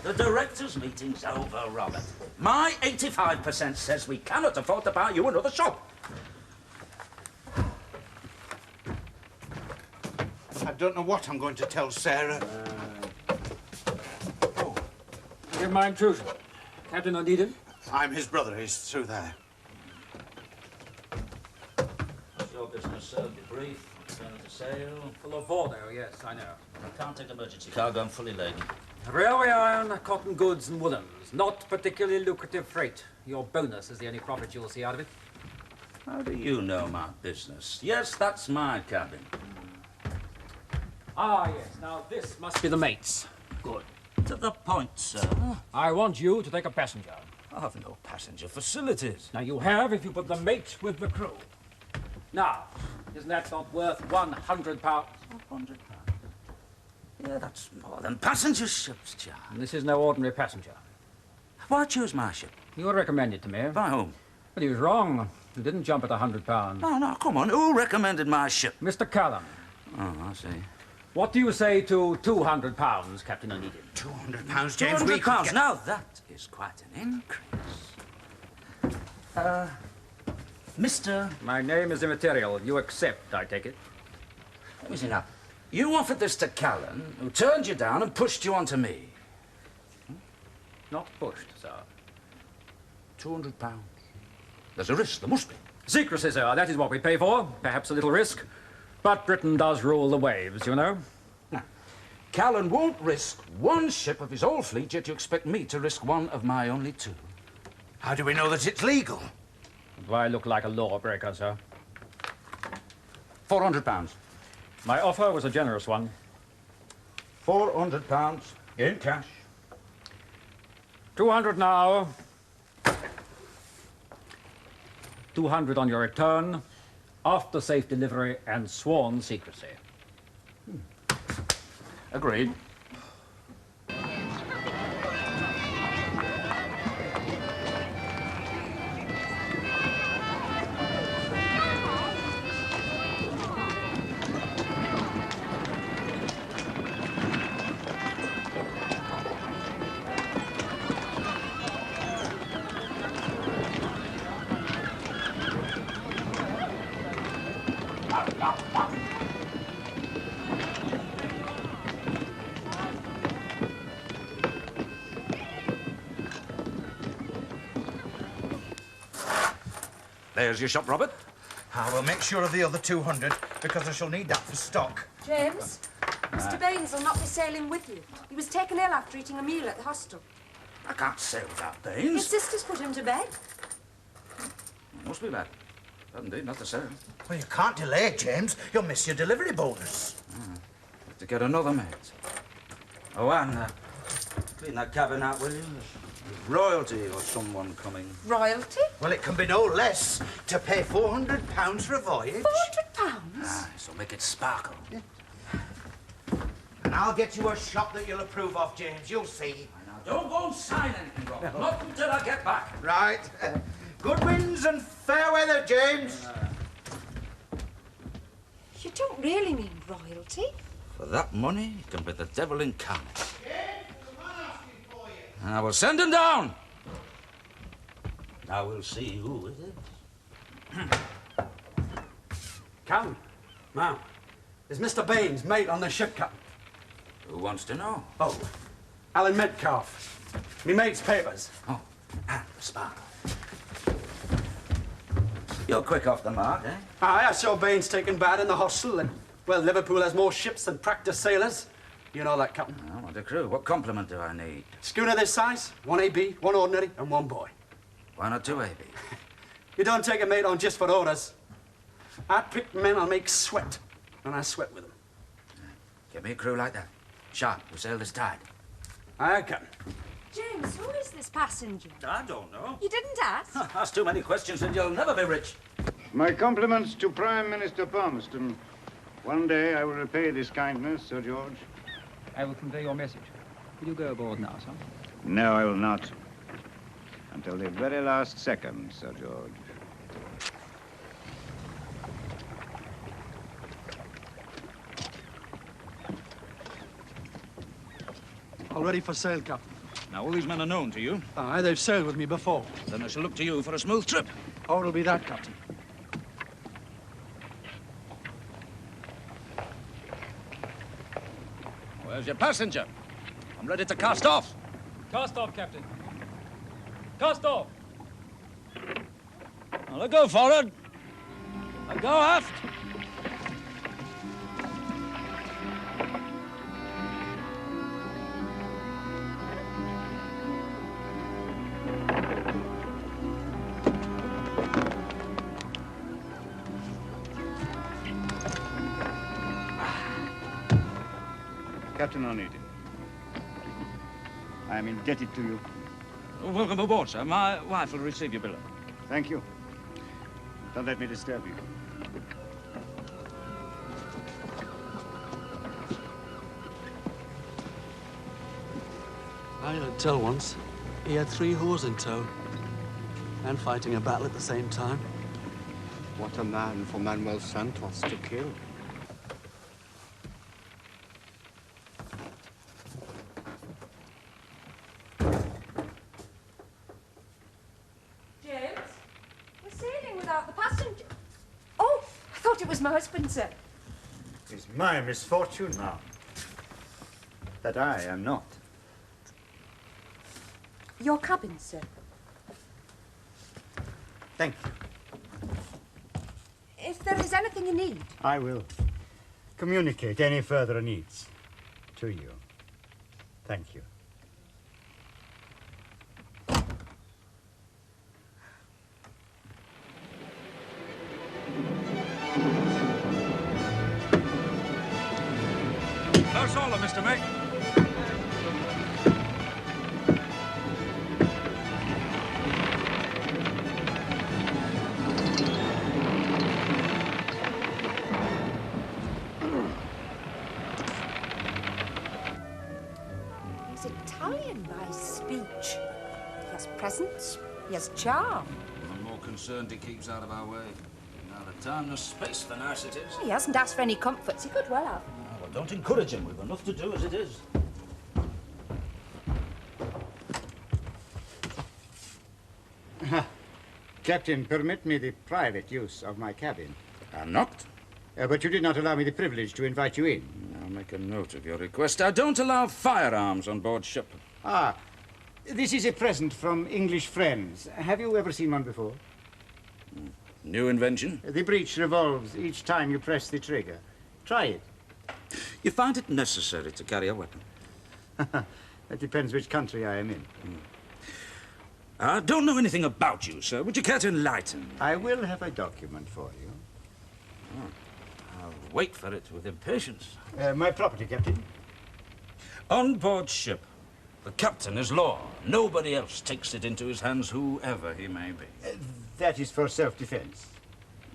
The directors' meeting's over, Robert. My 85% says we cannot afford to buy you another shop. I don't know what I'm going to tell Sarah. Give my intrusion. Captain Onedin? I'm his brother. He's through there. What's your business, sir? Be brief. Turn to sail. For Livorno, yes, I know. I can't take emergency cargo. I'm fully laden. Railway iron, cotton goods and woolens. Not particularly lucrative freight. Your bonus is the only profit you'll see out of it. How do you know my business? Yes, that's my cabin. Ah, yes. Now, this must be the mate's. Good. To the point, sir. I want you to take a passenger. I have no passenger facilities. Now, you have if you put the mate with the crew. Now, isn't that not worth £100? £100. Yeah, that's more than passenger ships, John. This is no ordinary passenger. Why choose my ship? You were recommended to me. By whom? But he was wrong. You didn't jump at £100. No, come on. Who recommended my ship? Mr. Callan. Oh, I see. What do you say to £200, Captain Onedin? £200, James. £200. Now that is quite an increase. Mr. My name is immaterial. You accept, I take it. Let me see now. You offered this to Callan, who turned you down and pushed you onto me. Not pushed, sir. £200. There's a risk. There must be. Secrecy, sir. That is what we pay for. Perhaps a little risk. But Britain does rule the waves, you know. Now, Callan won't risk one ship of his whole fleet, yet you expect me to risk one of my only two. How do we know that it's legal? Do I look like a lawbreaker, sir? £400. My offer was a generous one. £400 in cash. 200 now. 200 on your return, after safe delivery and sworn secrecy. Agreed. There's your shop, Robert. I will make sure of the other 200, because I shall need that for stock. James, Mr. Baines will not be sailing with you. He was taken ill after eating a meal at the hostel. I can't sail without His Baines. sisters put him to bed. Must be bad. Indeed, not the same. Well, you can't delay, James. You'll miss your delivery bonus. Have to get another mate. Oh, and clean that cabin out, will you? There's royalty or someone coming. Royalty? Well, it can be no less to pay £400 for a voyage. £400? Aye, so make it sparkle. Yeah. And I'll get you a shop that you'll approve of, James. You'll see. Now, don't go and sign anything, Robert. Not until I get back. Right. Good winds and fair weather, James. You don't really mean royalty? For that money, it can be the devil incarnate. I will send him down. Now we'll see who it is. Captain, now, is Mr. Baines mate on the ship, Captain? Who wants to know? Oh, Alan Metcalf. Me mate's papers. Oh, and the sparkle. You're quick off the mark, eh? Aye, I saw Baines taken bad in the hostel, and, well, Liverpool has more ships than practiced sailors. You know that, Captain. I want a crew. What complement do I need? Schooner this size, 1 AB, 1 ordinary, and 1 boy. Why not 2 AB? You don't take a mate on just for orders. I pick men I'll make sweat, and I sweat with them. Get me a crew like that. Sharp, who sail this tide. Aye, Captain. James, who is this passenger? I don't know. You didn't ask? Ask too many questions and you'll never be rich. My compliments to Prime Minister Palmerston. One day I will repay this kindness, Sir George. I will convey your message. Will you go aboard now, sir? No, I will not. Until the very last second, Sir George. All ready for sail, Captain. Now, all these men are known to you. Aye, they've sailed with me before. Then I shall look to you for a smooth trip. How will be that, Captain? Where's your passenger? I'm ready to cast off. Cast off, Captain. Cast off. Now, let go forward. Let go aft. Captain Onedin, I am indebted to you. Welcome aboard, sir. My wife will receive your billet. Thank you. Don't let me disturb you. I heard tell once he had 3 whores in tow and fighting a battle at the same time. What a man for Manuel Santos to kill. James, we're sailing without the passenger. Oh, I thought it was my husband, sir. It's my misfortune now that I am not. Your cabin, sir. Thank you. If there is anything you need. I will communicate any further needs to you. Thank you. Close all, Mr. Mate. He's Italian by speech. He has presence. He has charm. I'm more concerned he keeps out of our way. Neither time nor space for niceties. He hasn't asked for any comforts. He could well have. Well, don't encourage him. We've enough to do as it is. Captain, permit me the private use of my cabin. I'm not. But you did not allow me the privilege to invite you in. I'll make a note of your request. I don't allow firearms on board ship. Ah, this is a present from English friends. Have you ever seen one before? New invention? The breech revolves each time you press the trigger. Try it. You find it necessary to carry a weapon? That depends which country I am in. I don't know anything about you, sir. Would you care to enlighten? I will have a document for you. I'll wait for it with impatience. My property, Captain. On board ship, the captain is law. Nobody else takes it into his hands, whoever he may be. That is for self-defense.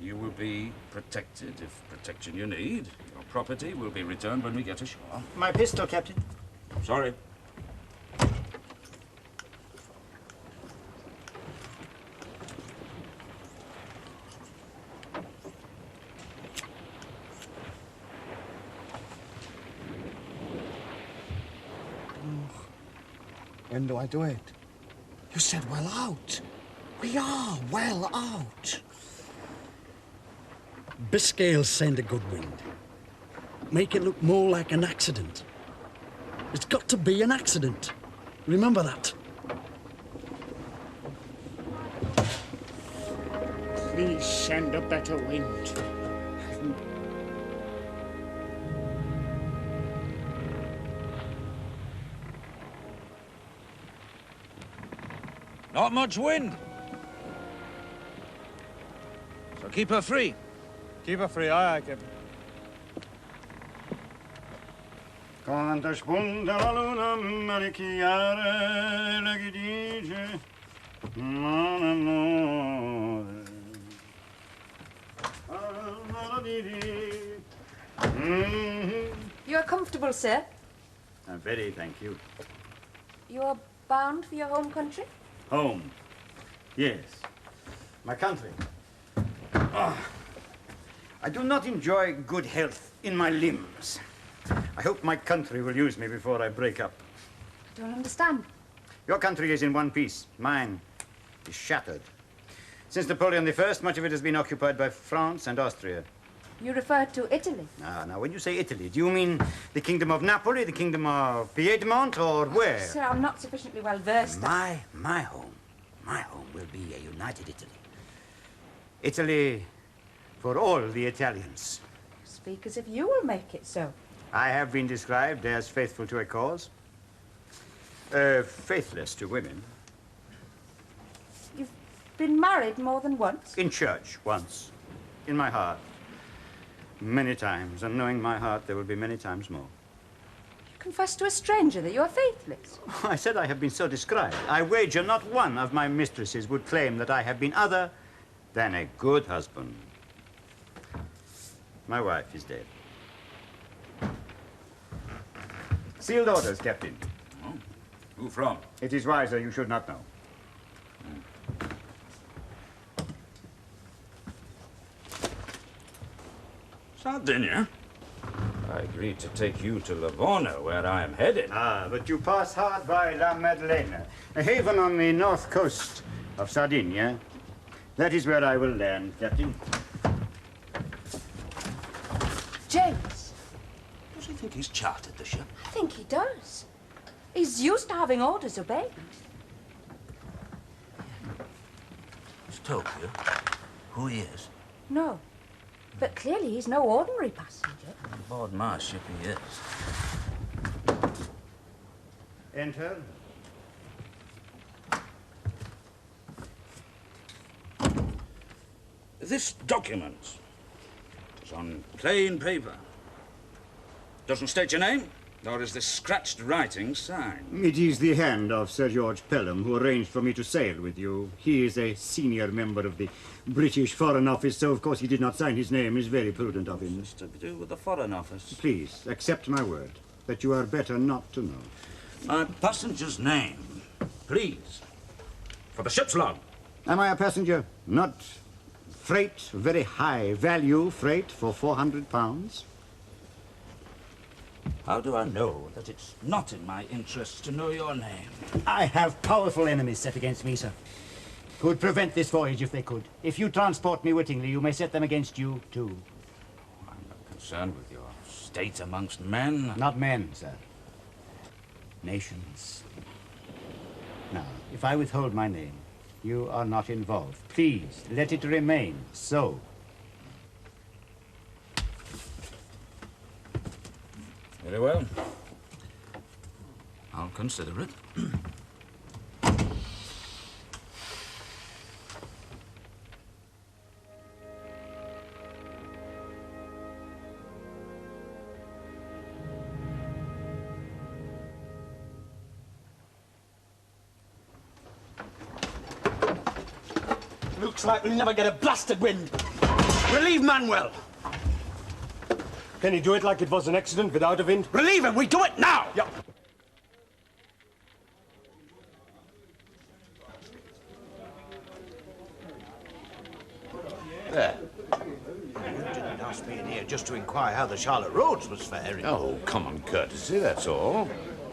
You will be protected if protection you need. Your property will be returned when we get ashore. My pistol, Captain. Sorry. When do I do it? You said well out. We are well out. Biscay'll send a good wind. Make it look more like an accident. It's got to be an accident. Remember that. Please send a better wind. Not much wind. So keep her free. Keep her free, aye, aye, Captain. Quando spunta la luna marichiare, la che dice non amore. You are comfortable, sir? I'm very, thank you. You are bound for your home country? Home. Yes. My country. Ah, I do not enjoy good health in my limbs. I hope my country will use me before I break up. I don't understand. Your country is in one piece. Mine is shattered. Since Napoleon I, much of it has been occupied by France and Austria. You refer to Italy? Now, when you say Italy, do you mean the kingdom of Napoli, the kingdom of Piedmont, or where? Sir, I'm not sufficiently well versed. My home will be a united Italy. Italy for all the Italians. Speak as if you will make it so. I have been described as faithful to a cause, faithless to women. You've been married more than once? In church, once. In my heart. Many times, and knowing my heart, there will be many times more. You confess to a stranger that you are faithless. I said I have been so described. I wager not one of my mistresses would claim that I have been other than a good husband. My wife is dead. Sealed orders, Captain. Oh. Who from? It is wiser you should not know. Sardinia? I agreed to take you to Livorno, where I am headed. Ah, but you pass hard by La Maddalena, a haven on the north coast of Sardinia. That is where I will land, Captain. James, Does he think he's chartered the ship? I think he does. He's used to having orders obeyed. He's told you who he is? No, but clearly he's no ordinary passenger. Aboard my ship he is. Enter. This document is on plain paper. Doesn't state your name, nor is this scratched writing signed. It is the hand of Sir George Pelham, who arranged for me to sail with you. He is a senior member of the British Foreign Office, so of course he did not sign his name. It's very prudent of him. What's to do with the Foreign Office? Please, accept my word that you are better not to know. My passenger's name, please. For the ship's log. Am I a passenger? Not freight, very high value freight for £400? How do I know that it's not in my interest to know your name? I have powerful enemies set against me, sir, who would prevent this voyage if they could. If you transport me wittingly, you may set them against you, too. I'm not concerned with your state amongst men. Not men, sir. Nations. Now, if I withhold my name, you are not involved. Please, let it remain so. Very well. I'll consider it. Looks like we'll never get a blasted wind. Relieve Manuel. Can he do it like it was an accident without a wind? Relieve him. We do it now. Yeah. There. You didn't ask me in here just to inquire how the Charlotte Roads was faring. Oh, common courtesy, that's all.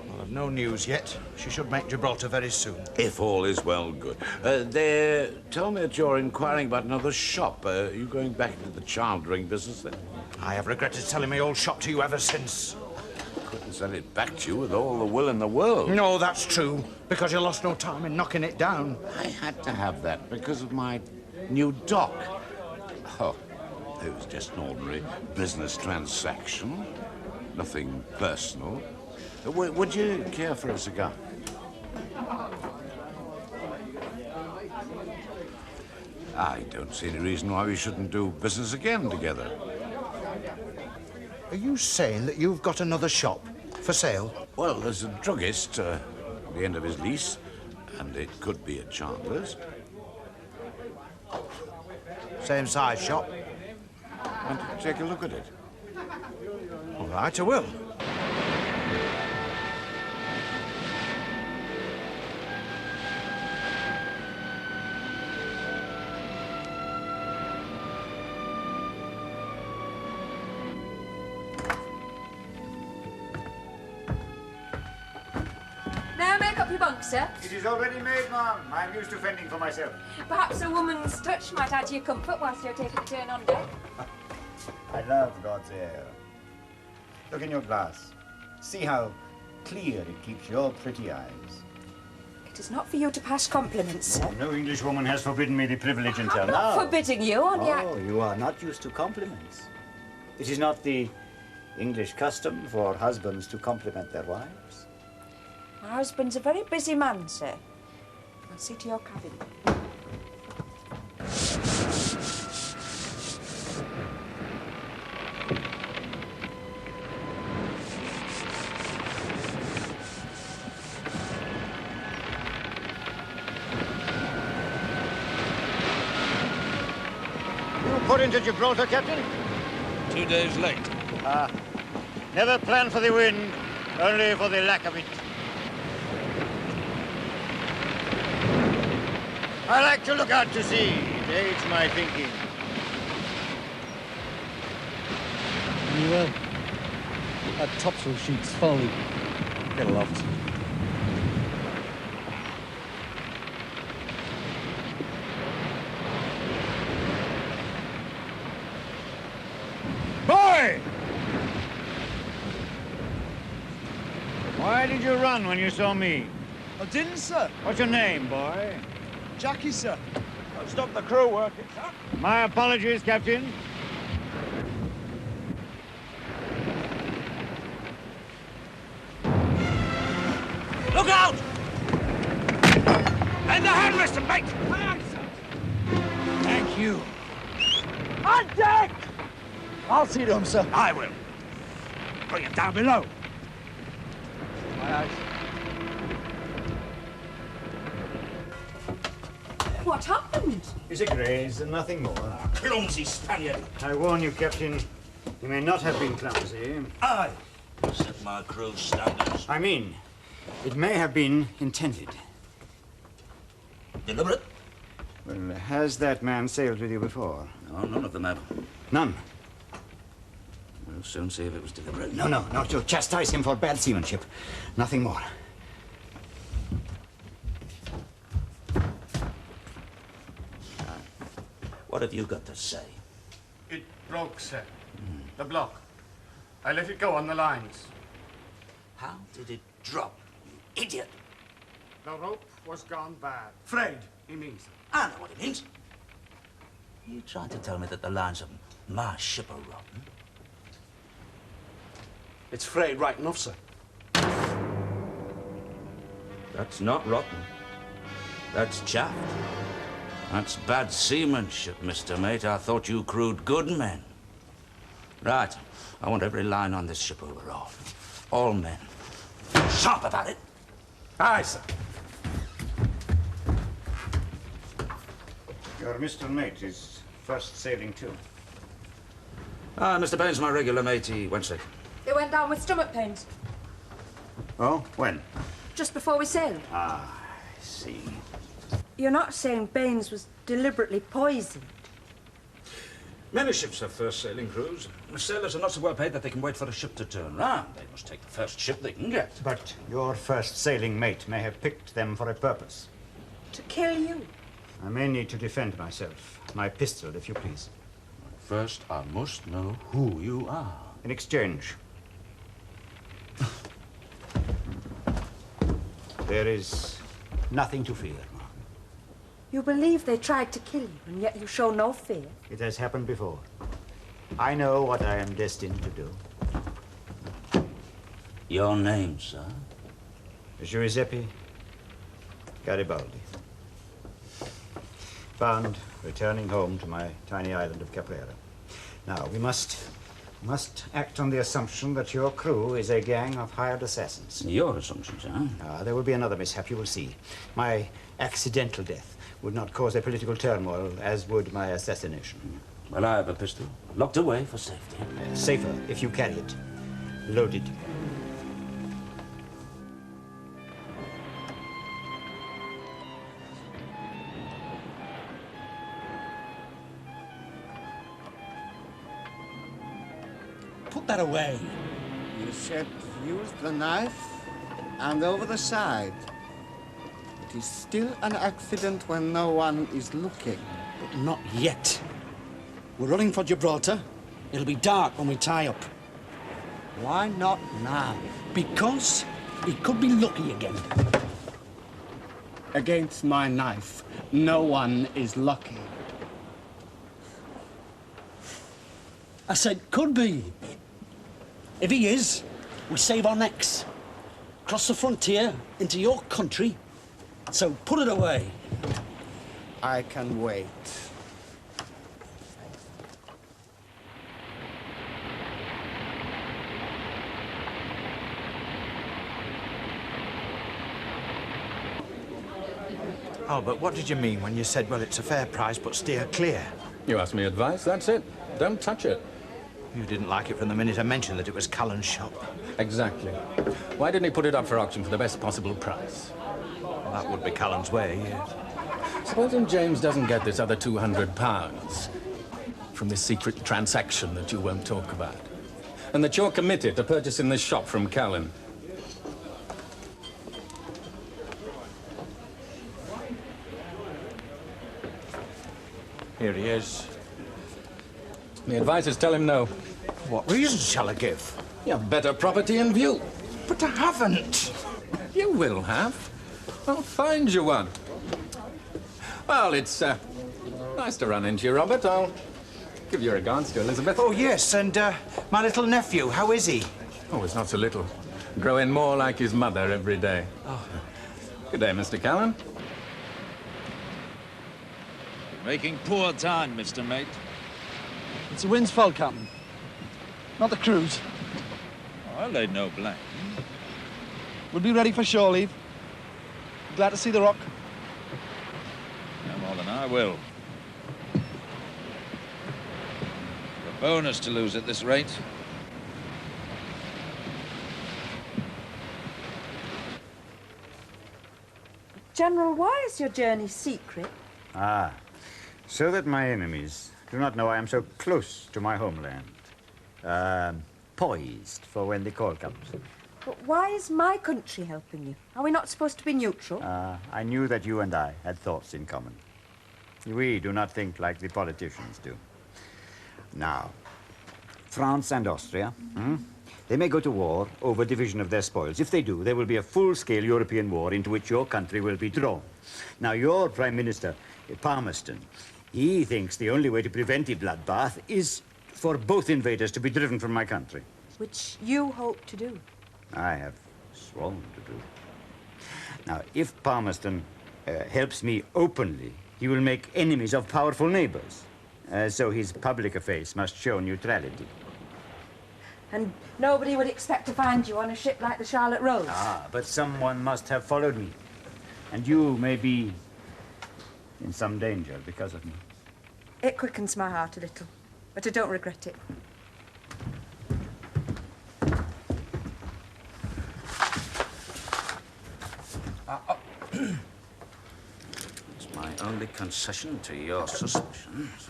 Well, I've no news yet. She should make Gibraltar very soon. If all is well, good. They tell me that you're inquiring about another shop. Are you going back into the childering business then? I have regretted selling my old shop to you ever since. Couldn't sell it back to you with all the will in the world. No, that's true. Because you lost no time in knocking it down. I had to have that because of my new dock. Oh, it was just an ordinary business transaction. Nothing personal. Would you care for a cigar? I don't see any reason why we shouldn't do business again together. Are you saying that you've got another shop for sale? Well, there's a druggist at the end of his lease, and it could be at Chandler's. Same size shop? Want to take a look at it? All right, I will. Now make up your bunk, sir. It is already made, ma'am. I'm used to fending for myself. Perhaps a woman's touch might add to your comfort whilst you're taking a turn on deck. I love God's air. Look in your glass. See how clear it keeps your pretty eyes. It is not for you to pass compliments, sir. No English woman has forbidden me the privilege until I'm not now. forbidding you, only Oh, you are not used to compliments. It is not the English custom for husbands to compliment their wives. My husband's a very busy man, sir. I'll see to your cabin. You put into Gibraltar, Captain? 2 days late. Never plan for the wind, only for the lack of it. I like to look out to sea. It aids my thinking. Anyway, that topsail sheet's falling. Get aloft. Boy! Why did you run when you saw me? I didn't, sir. What's your name, boy? Jackie, sir. Don't stop the crew working, sir. My apologies, Captain. Look out! Lend a hand, Mr. Mate! Thank you. On deck! I'll see to him, sir. I will. Bring him down below. Aye, aye. What happened? He's a graze and nothing more. Clumsy Spaniard. I warn you, Captain, he may not have been clumsy. Aye. Set my crew's standards. I mean, it may have been intended. Deliberate? Well, has that man sailed with you before? No, none of them have. None? We'll soon see if it was deliberate. No, to chastise him for bad seamanship. Nothing more. What have you got to say? It broke, sir. The block. I let it go on the lines. How did it drop, you idiot? The rope was gone bad. Frayed, he means. I know what it means. You trying to tell me that the lines of my ship are rotten? It's frayed right enough, sir. That's not rotten. That's chaffed. That's bad seamanship, Mr. Mate. I thought you crewed good men. Right. I want every line on this ship overhauled. All men. Sharp about it. Aye, sir. Your Mr. Mate is first sailing too. Mr. Baines, my regular mate, he went sick. They went down with stomach pains Oh, when? just before we sailed. Ah, I see. You're not saying Baines was deliberately poisoned? Many ships have first sailing crews. Sailors are not so well paid that they can wait for a ship to turn round. They must take the first ship they can get. But your first sailing mate may have picked them for a purpose. To kill you? I may need to defend myself. My pistol, if you please. First, I must know who you are. In exchange. There is nothing to fear. You believe they tried to kill you, and yet you show no fear? It has happened before. I know what I am destined to do. Your name, sir? Giuseppe Garibaldi. Found returning home to my tiny island of Caprera. Now, we must act on the assumption that your crew is a gang of hired assassins. Your assumption, sir? There will be another mishap, you will see. My accidental death would not cause a political turmoil, as would my assassination. Well, I have a pistol, locked away for safety. Safer if you carry it. Loaded. Put that away. You said use the knife and over the side. It is still an accident when no one is looking. But not yet. We're running for Gibraltar. It'll be dark when we tie up. Why not now? Because he could be lucky again. Against my knife, no one is lucky. I said could be. If he is, we save our necks. Cross the frontier into your country. So put it away. I can wait. Albert, what did you mean when you said, well, it's a fair price, but steer clear? You asked me advice, that's it. Don't touch it. You didn't like it from the minute I mentioned that it was Cullen's shop. Exactly. Why didn't he put it up for auction for the best possible price? Well, that would be Cullen's way, yes. Supposing James doesn't get this other £200 from this secret transaction that you won't talk about, and that you're committed to purchasing this shop from Callan. Here he is. The advisors tell him no. What reason shall I give? You have better property in view. But I haven't. You will have. I'll find you one. Well, it's nice to run into you, Robert. I'll give your regards to Elizabeth. Oh, yes, and my little nephew, how is he? Oh, he's not so little. Growing more like his mother every day. Oh. Good day, Mr. Callan. Making poor time, Mr. Mate. It's the wind's fault, Captain. Not the crew's. Oh, I laid no blame. We'll be ready for shore leave. Glad to see the rock. No more than I will. A bonus to lose at this rate. General, why is your journey secret? Ah, so that my enemies do not know I am so close to my homeland. Poised for when the call comes. But why is my country helping you? Are we not supposed to be neutral? I knew that you and I had thoughts in common. We do not think like the politicians do. Now, France and Austria, they may go to war over division of their spoils. If they do, there will be a full-scale European war into which your country will be drawn. Now, your Prime Minister, Palmerston, he thinks the only way to prevent a bloodbath is for both invaders to be driven from my country. Which you hope to do. I have sworn to do. Now, if Palmerston helps me openly, he will make enemies of powerful neighbors. So his public face must show neutrality. And nobody would expect to find you on a ship like the Charlotte Rose. Ah, but someone must have followed me. And you may be in some danger because of me. It quickens my heart a little, but I don't regret it. It's my only concession to your suspicions.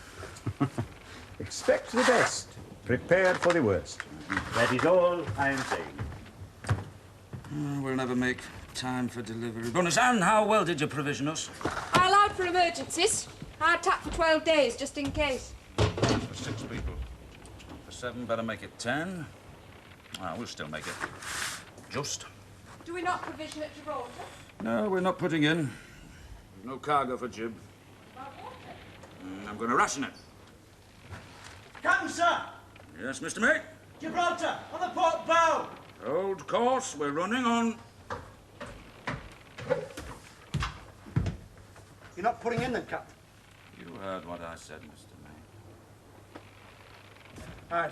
Expect the best. Prepare for the worst. That is all I am saying. We'll never make time for delivery. Bonus, Anne, how well did you provision us? I allowed for emergencies. I tapped for 12 days, just in case. For 6 people. For 7, better make it 10. We'll still make it. Just. Do we not provision at Gibraltar? No, we're not putting in. There's no cargo for Jib. I'm going to ration it. Captain, sir! Yes, Mr. Mate? Gibraltar, on the port bow! Hold course. We're running on. You're not putting in then, Captain? You heard what I said, Mr. Mate. Aye.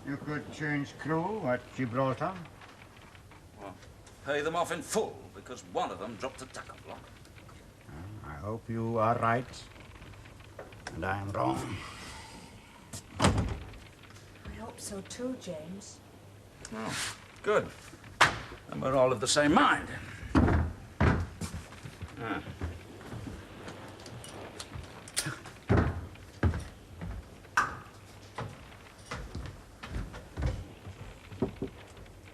You could change crew at Gibraltar. Well, pay them off in full, because one of them dropped a tackle block. I hope you are right. And I am wrong. I hope so too, James. Oh, good. And we're all of the same mind.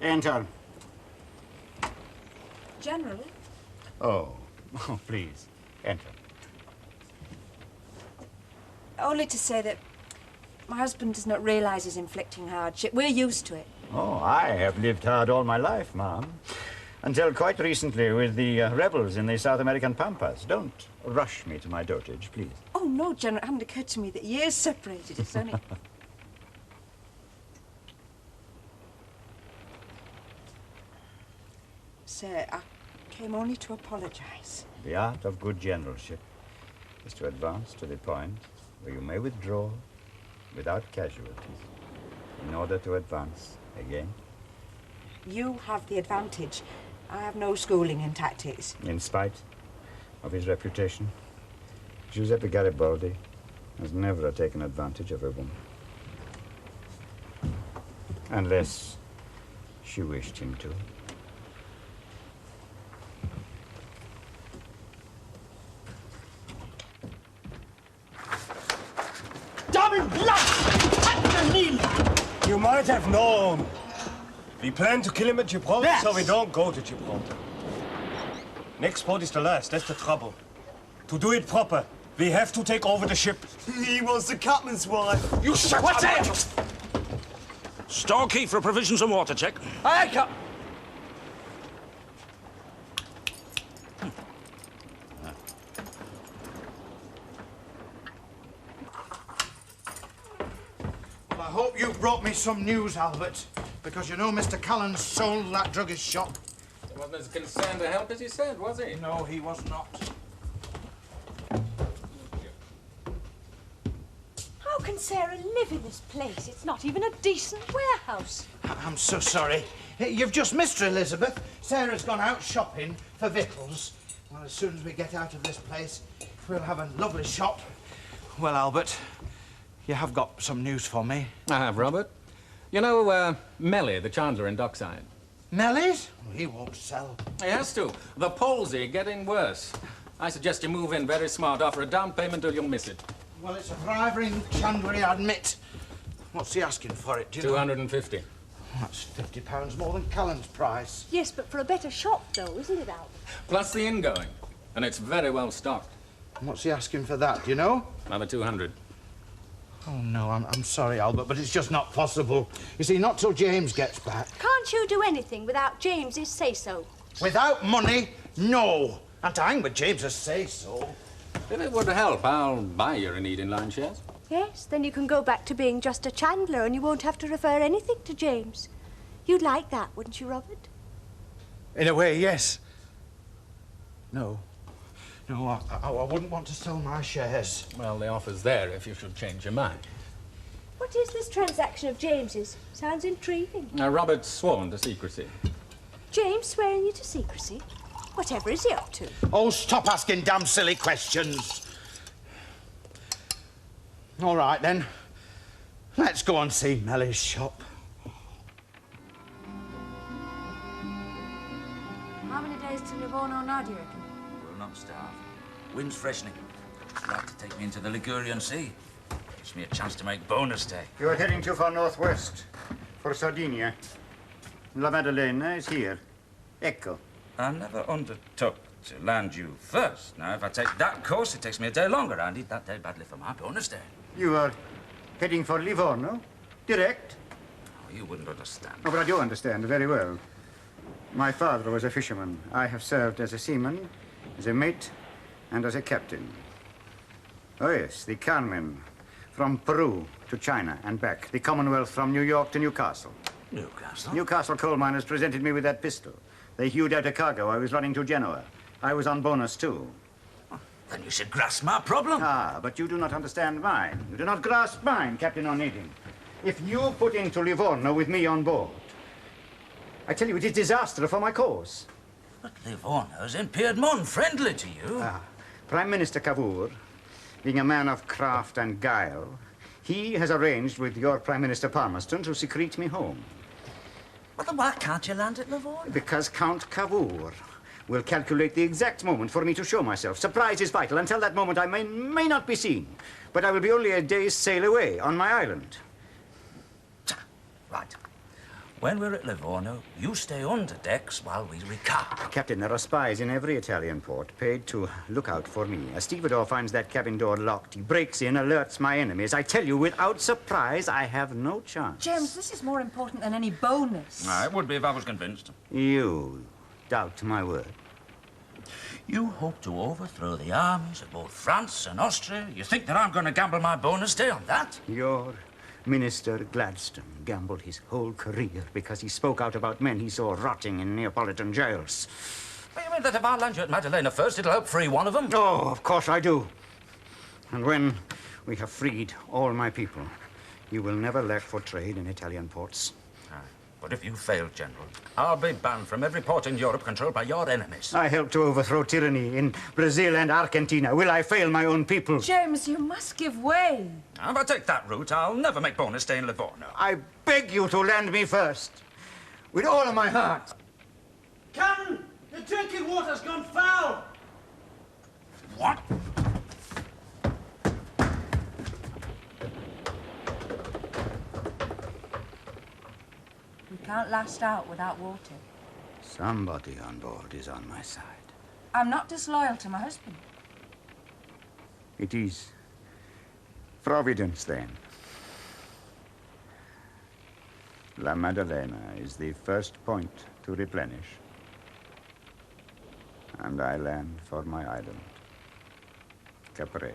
Enter. Generally? Oh, please, enter. Only to say that my husband does not realize he's inflicting hardship. We're used to it. Oh, I have lived hard all my life, ma'am. Until quite recently with the rebels in the South American Pampas. Don't rush me to my dotage, please. Oh, no, General. It hadn't occurred to me that years separated us, only... Sir, I came only to apologize. The art of good generalship is to advance to the point where you may withdraw without casualties in order to advance again. You have the advantage. I have no schooling in tactics. In spite of his reputation, Giuseppe Garibaldi has never taken advantage of a woman. Unless she wished him to. should have known. We plan to kill him at Gibraltar, so we don't go to Gibraltar. Next port is the last, that's the trouble. To do it proper, we have to take over the ship. He wants the captain's wife. You shut What's up! it? Storekeeper for provisions and water check. Aye, Cap. Well, I hope you brought me some news, Albert, because you know Mr. Callan sold that druggist shop. He wasn't as concerned to help as he said, was he? No, he was not. How can Sarah live in this place? It's not even a decent warehouse. I'm so sorry. You've just missed her, Elizabeth. Sarah's gone out shopping for victuals. Well, as soon as we get out of this place, we'll have a lovely shop. Well, Albert, you have got some news for me. I have, Robert. You know, Melly, the chandler in Dockside. Melly's? Well, he won't sell. He has to. The palsy getting worse. I suggest you move in very smart, offer a down payment or you'll miss it. Well, it's a thriving chandlery, I admit. What's he asking for it, do you know? 250. That's £50 more than Callan's price. Yes, but for a better shop, though, isn't it, Albert? Plus the ingoing. And it's very well stocked. What's he asking for that, do you know? Another 200. Oh, no, I'm sorry, Albert, but it's just not possible. You see, not till James gets back. Can't you do anything without James's say-so? Without money, no. And to hang with James's say-so. If it would help, I'll buy your Onedin line shares. Yes, then you can go back to being just a chandler and you won't have to refer anything to James. You'd like that, wouldn't you, Robert? In a way, yes. No. No, I wouldn't want to sell my shares. Well, the offer's there if you should change your mind. What is this transaction of James's? Sounds intriguing. Robert's sworn to secrecy. James swearing you to secrecy? Whatever is he up to? Oh, stop asking damn silly questions. All right, then. Let's go and see Melly's shop. How many days to Livorno now, do you reckon? We'll not starve. Wind's freshening. You'd like to take me into the Ligurian Sea. Gives me a chance to make bonus day. You are heading too far northwest for Sardinia. La Maddalena is here. Ecco. I never undertook to land you first. Now, if I take that course, it takes me a day longer. I need that day badly for my bonus day. You are heading for Livorno? Direct? Oh, you wouldn't understand. Oh, but I do understand very well. My father was a fisherman. I have served as a seaman, as a mate, and as a captain. Oh, yes, the Carmen. From Peru to China and back. The Commonwealth from New York to Newcastle. Newcastle? Newcastle coal miners presented me with that pistol. They hewed out a cargo. I was running to Genoa. I was on bonus, too. Then you should grasp my problem. Ah, but you do not understand mine. You do not grasp mine, Captain Onedin. If you put into Livorno with me on board, I tell you, it is disaster for my cause. But Livorno's in Piedmont, friendly to you. Ah, Prime Minister Cavour, being a man of craft and guile, he has arranged with your Prime Minister Palmerston to secrete me home. Well, then why can't you land at Livorno? Because Count Cavour will calculate the exact moment for me to show myself. Surprise is vital. Until that moment, I may not be seen. But I will be only a day's sail away on my island. Right. When we're at Livorno, you stay under decks while we recap. Captain, there are spies in every Italian port paid to look out for me. A stevedore finds that cabin door locked. He breaks in, alerts my enemies. I tell you, without surprise, I have no chance. James, this is more important than any bonus. It would be if I was convinced. You doubt my word. You hope to overthrow the armies of both France and Austria. You think that I'm going to gamble my bonus day on that? Your Minister Gladstone gambled his whole career because he spoke out about men he saw rotting in Neapolitan jails. Well, you mean that if I land you at Maddalena first, it'll help free one of them? Oh, of course I do. And when we have freed all my people, you will never lack for trade in Italian ports. But if you fail, General, I'll be banned from every port in Europe controlled by your enemies. I helped to overthrow tyranny in Brazil and Argentina. Will I fail my own people? James, you must give way. Now, if I take that route, I'll never make bonus stay in Livorno. I beg you to land me first. With all of my heart. Captain, the drinking water's gone foul. What? can't last out without water. Somebody on board is on my side. I'm not disloyal to my husband. It is Providence, then. La Maddalena is the first point to replenish. And I land for my island, Caprera.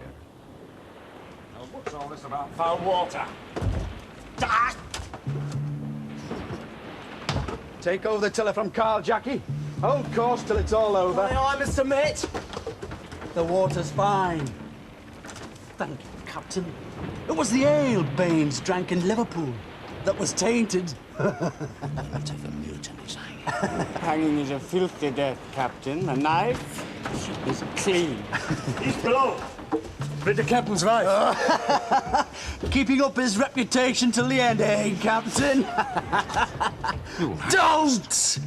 Now, what's all this about foul water? Take over the tiller from Carl, Jackie. Hold course till it's all over. Aye, aye, Mr. Mate. The water's fine. Thank you, Captain. It was the ale Baines drank in Liverpool that was tainted. What of a mutiny's hanging? Hanging is a filthy death, Captain. A knife is clean. He's below. With the captain's wife. Keeping up his reputation till the end, eh, Captain? Don't!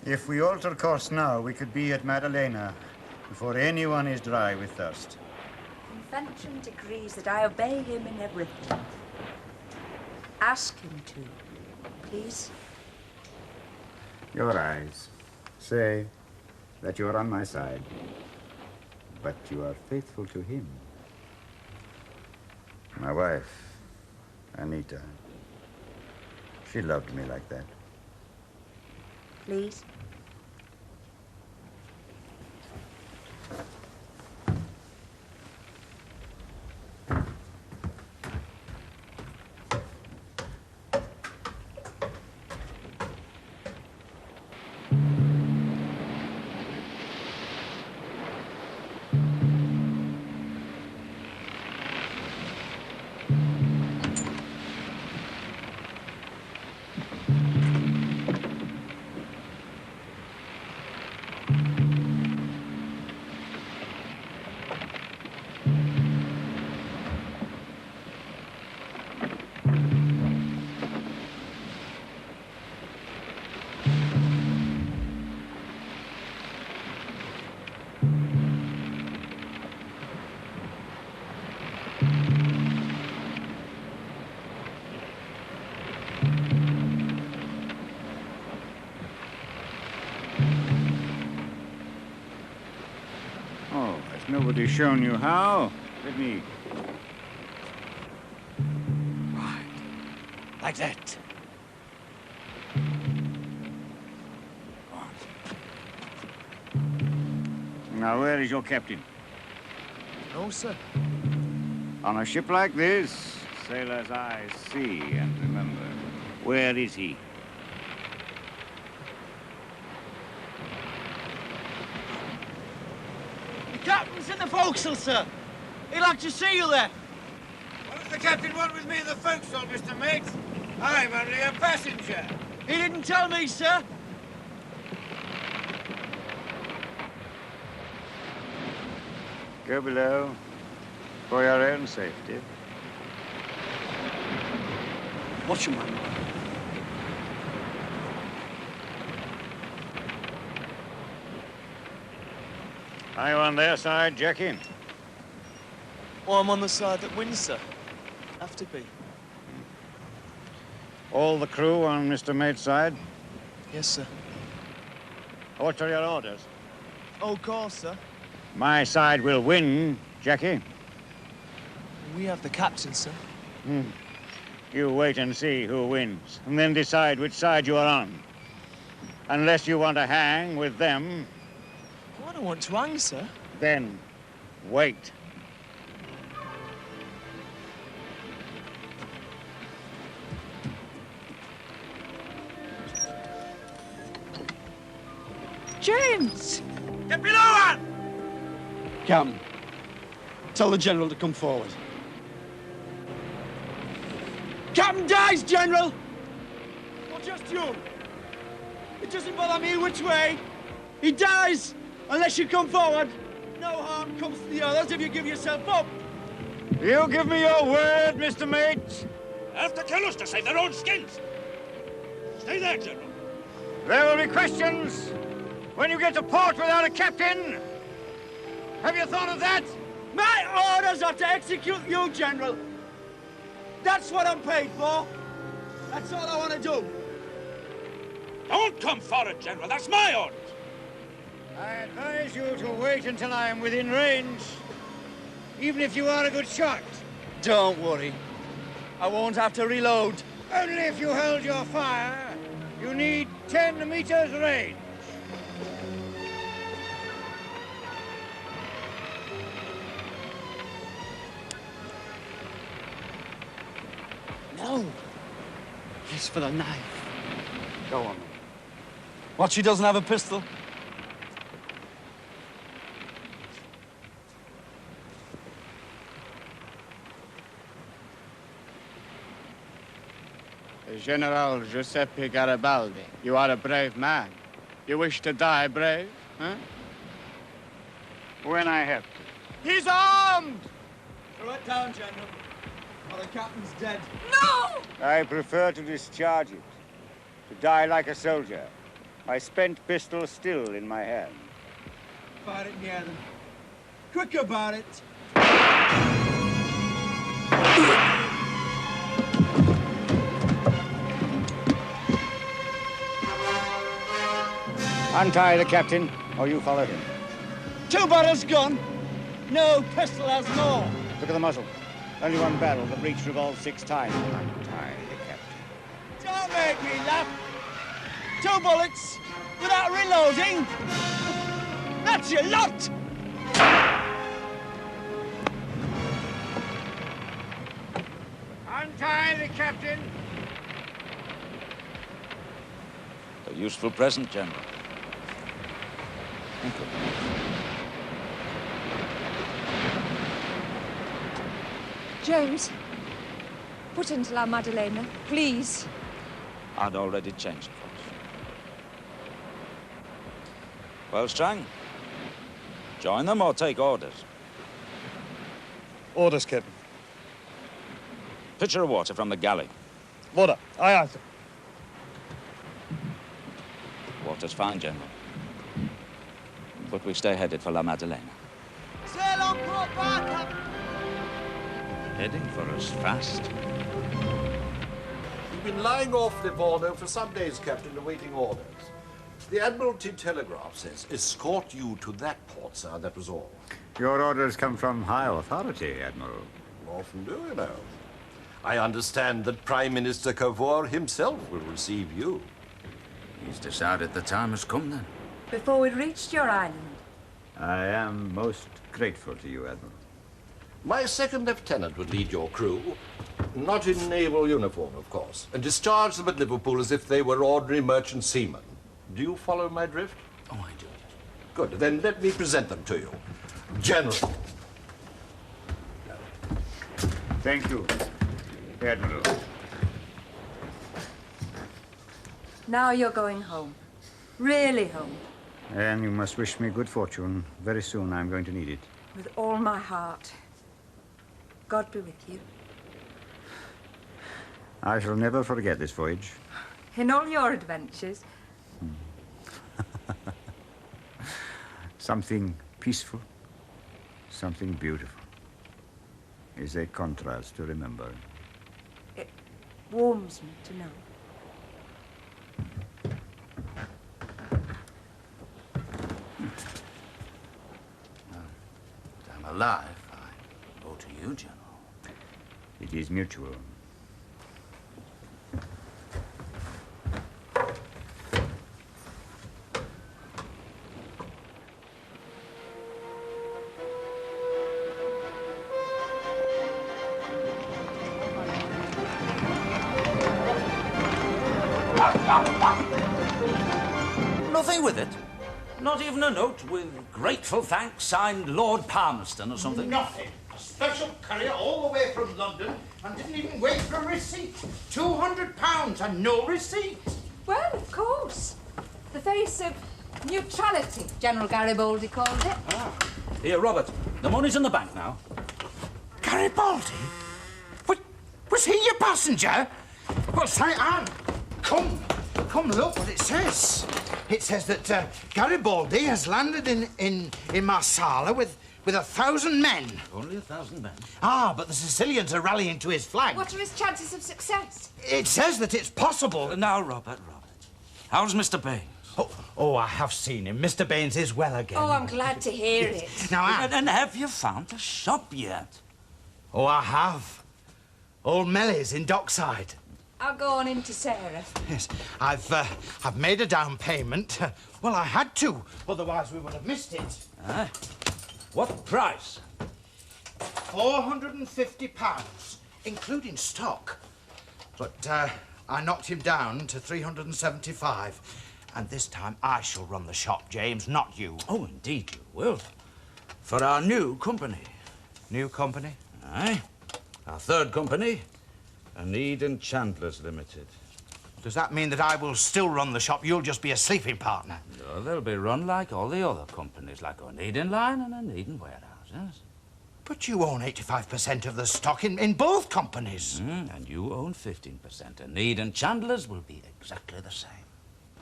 If we alter course now, we could be at Maddalena before anyone is dry with thirst. Convention decrees that I obey him in everything. Ask him to, please. Your eyes say that you are on my side, but you are faithful to him. My wife, Anita, she loved me like that. Please. Nobody's shown you how. Let me. Right. Like that. Now, where is your captain? No, sir. On a ship like this, sailors' eyes see and remember. Where is he? Captain's in the forecastle, sir. He'd like to see you there. What does the captain want with me in the forecastle, Mr. Mate? I'm only a passenger. He didn't tell me, sir. Go below for your own safety. Watch him, man. Are you on their side, Jackie? Well, I'm on the side that wins, sir. Have to be. All the crew on Mr. Mate's side? Yes, sir. What are your orders? Oh, of course, sir. My side will win, Jackie. We have the captain, sir. You wait and see who wins, and then decide which side you are on. Unless you want to hang with them. I don't want to hang, sir. Then wait. James! Get below her! Captain, tell the General to come forward. Captain dies, General! Not just you. It doesn't bother me which way. He dies unless you come forward. No harm comes to the others if you give yourself up. You give me your word, Mr. Mate. Have to kill us to save their own skins. Stay there, General. There will be questions when you get to port without a captain. Have you thought of that? My orders are to execute you, General. That's what I'm paid for. That's all I want to do. Don't come forward, General. That's my orders. I advise you to wait until I am within range, even if you are a good shot. Don't worry. I won't have to reload. Only if you hold your fire, you need 10 meters range. No. He's for the knife. Go on. What, she doesn't have a pistol? General Giuseppe Garibaldi, you are a brave man. You wish to die brave, huh? When I have to. He's armed! Throw it down, General. Or the captain's dead. No! I prefer to discharge it, to die like a soldier, my spent pistol still in my hand. Fire it near them. Quick about it. Untie the captain, or you follow him. 2 barrels gone. No pistol has more. Look at the muzzle. Only 1 barrel, the breech revolves 6 times. Untie the captain. Don't make me laugh. 2 bullets without reloading. That's your lot. Untie the captain. A useful present, General. Thank you. James, put into La Maddalena, please. I'd already changed course. Well, Strang, join them or take orders? Orders, Captain. Pitcher of water from the galley. Water. Aye, aye, sir. Water's fine, General. But we stay headed for La Maddalena. Sail on, port bar, Captain. Heading for us fast. We've been lying off Livorno for some days, Captain, awaiting orders. The Admiralty telegraph says, escort you to that port, sir, that was all. Your orders come from high authority, Admiral. Often do, you know. I understand that Prime Minister Cavour himself will receive you. He's decided the time has come, then. Before we reached your island. I am most grateful to you, Admiral. My second lieutenant would lead your crew, not in naval uniform, of course, and discharge them at Liverpool as if they were ordinary merchant seamen. Do you follow my drift? Oh, I do. Good. Then let me present them to you. General. Thank you, Admiral. Now you're going home. Really home. And you must wish me good fortune. Very soon I'm going to need it. With all my heart. God be with you. I shall never forget this voyage. In all your adventures. Something peaceful, something beautiful is a contrast to remember. It warms me to know. I'm alive. I owe to you, General. It is mutual. Nothing with it? Not even a note with grateful thanks signed Lord Palmerston or something? Nothing. A special courier all the way from London and didn't even wait for a receipt. £200 and no receipt. Well, of course. The face of neutrality, General Garibaldi called it. Ah. Here, Robert. The money's in the bank now. Garibaldi? Was he your passenger? Well, say, Anne, come look what it says. It says that Garibaldi has landed in Marsala with 1,000 men. Only 1,000 men? Ah, but the Sicilians are rallying to his flag. What are his chances of success? It says that it's possible. Now, Robert. How's Mr. Baines? Oh, I have seen him. Mr. Baines is well again. Oh, I'm glad to hear it. Now, And have you found a shop yet? Oh, I have. Old Mellie's in Dockside. I'll go on into Sarah. Yes, I've made a down payment. Well, I had to, otherwise we would have missed it. What price? £450, including stock. But I knocked him down to 375. And this time I shall run the shop, James, not you. Oh, indeed you will. For our new company. New company? Aye. Our third company, Onedin Chandlers Limited. Does that mean that I will still run the shop? You'll just be a sleeping partner? No, they'll be run like all the other companies, like Onedin Line and Onedin Warehouses. But you own 85% of the stock in both companies. And you own 15%. Onedin Chandlers will be exactly the same.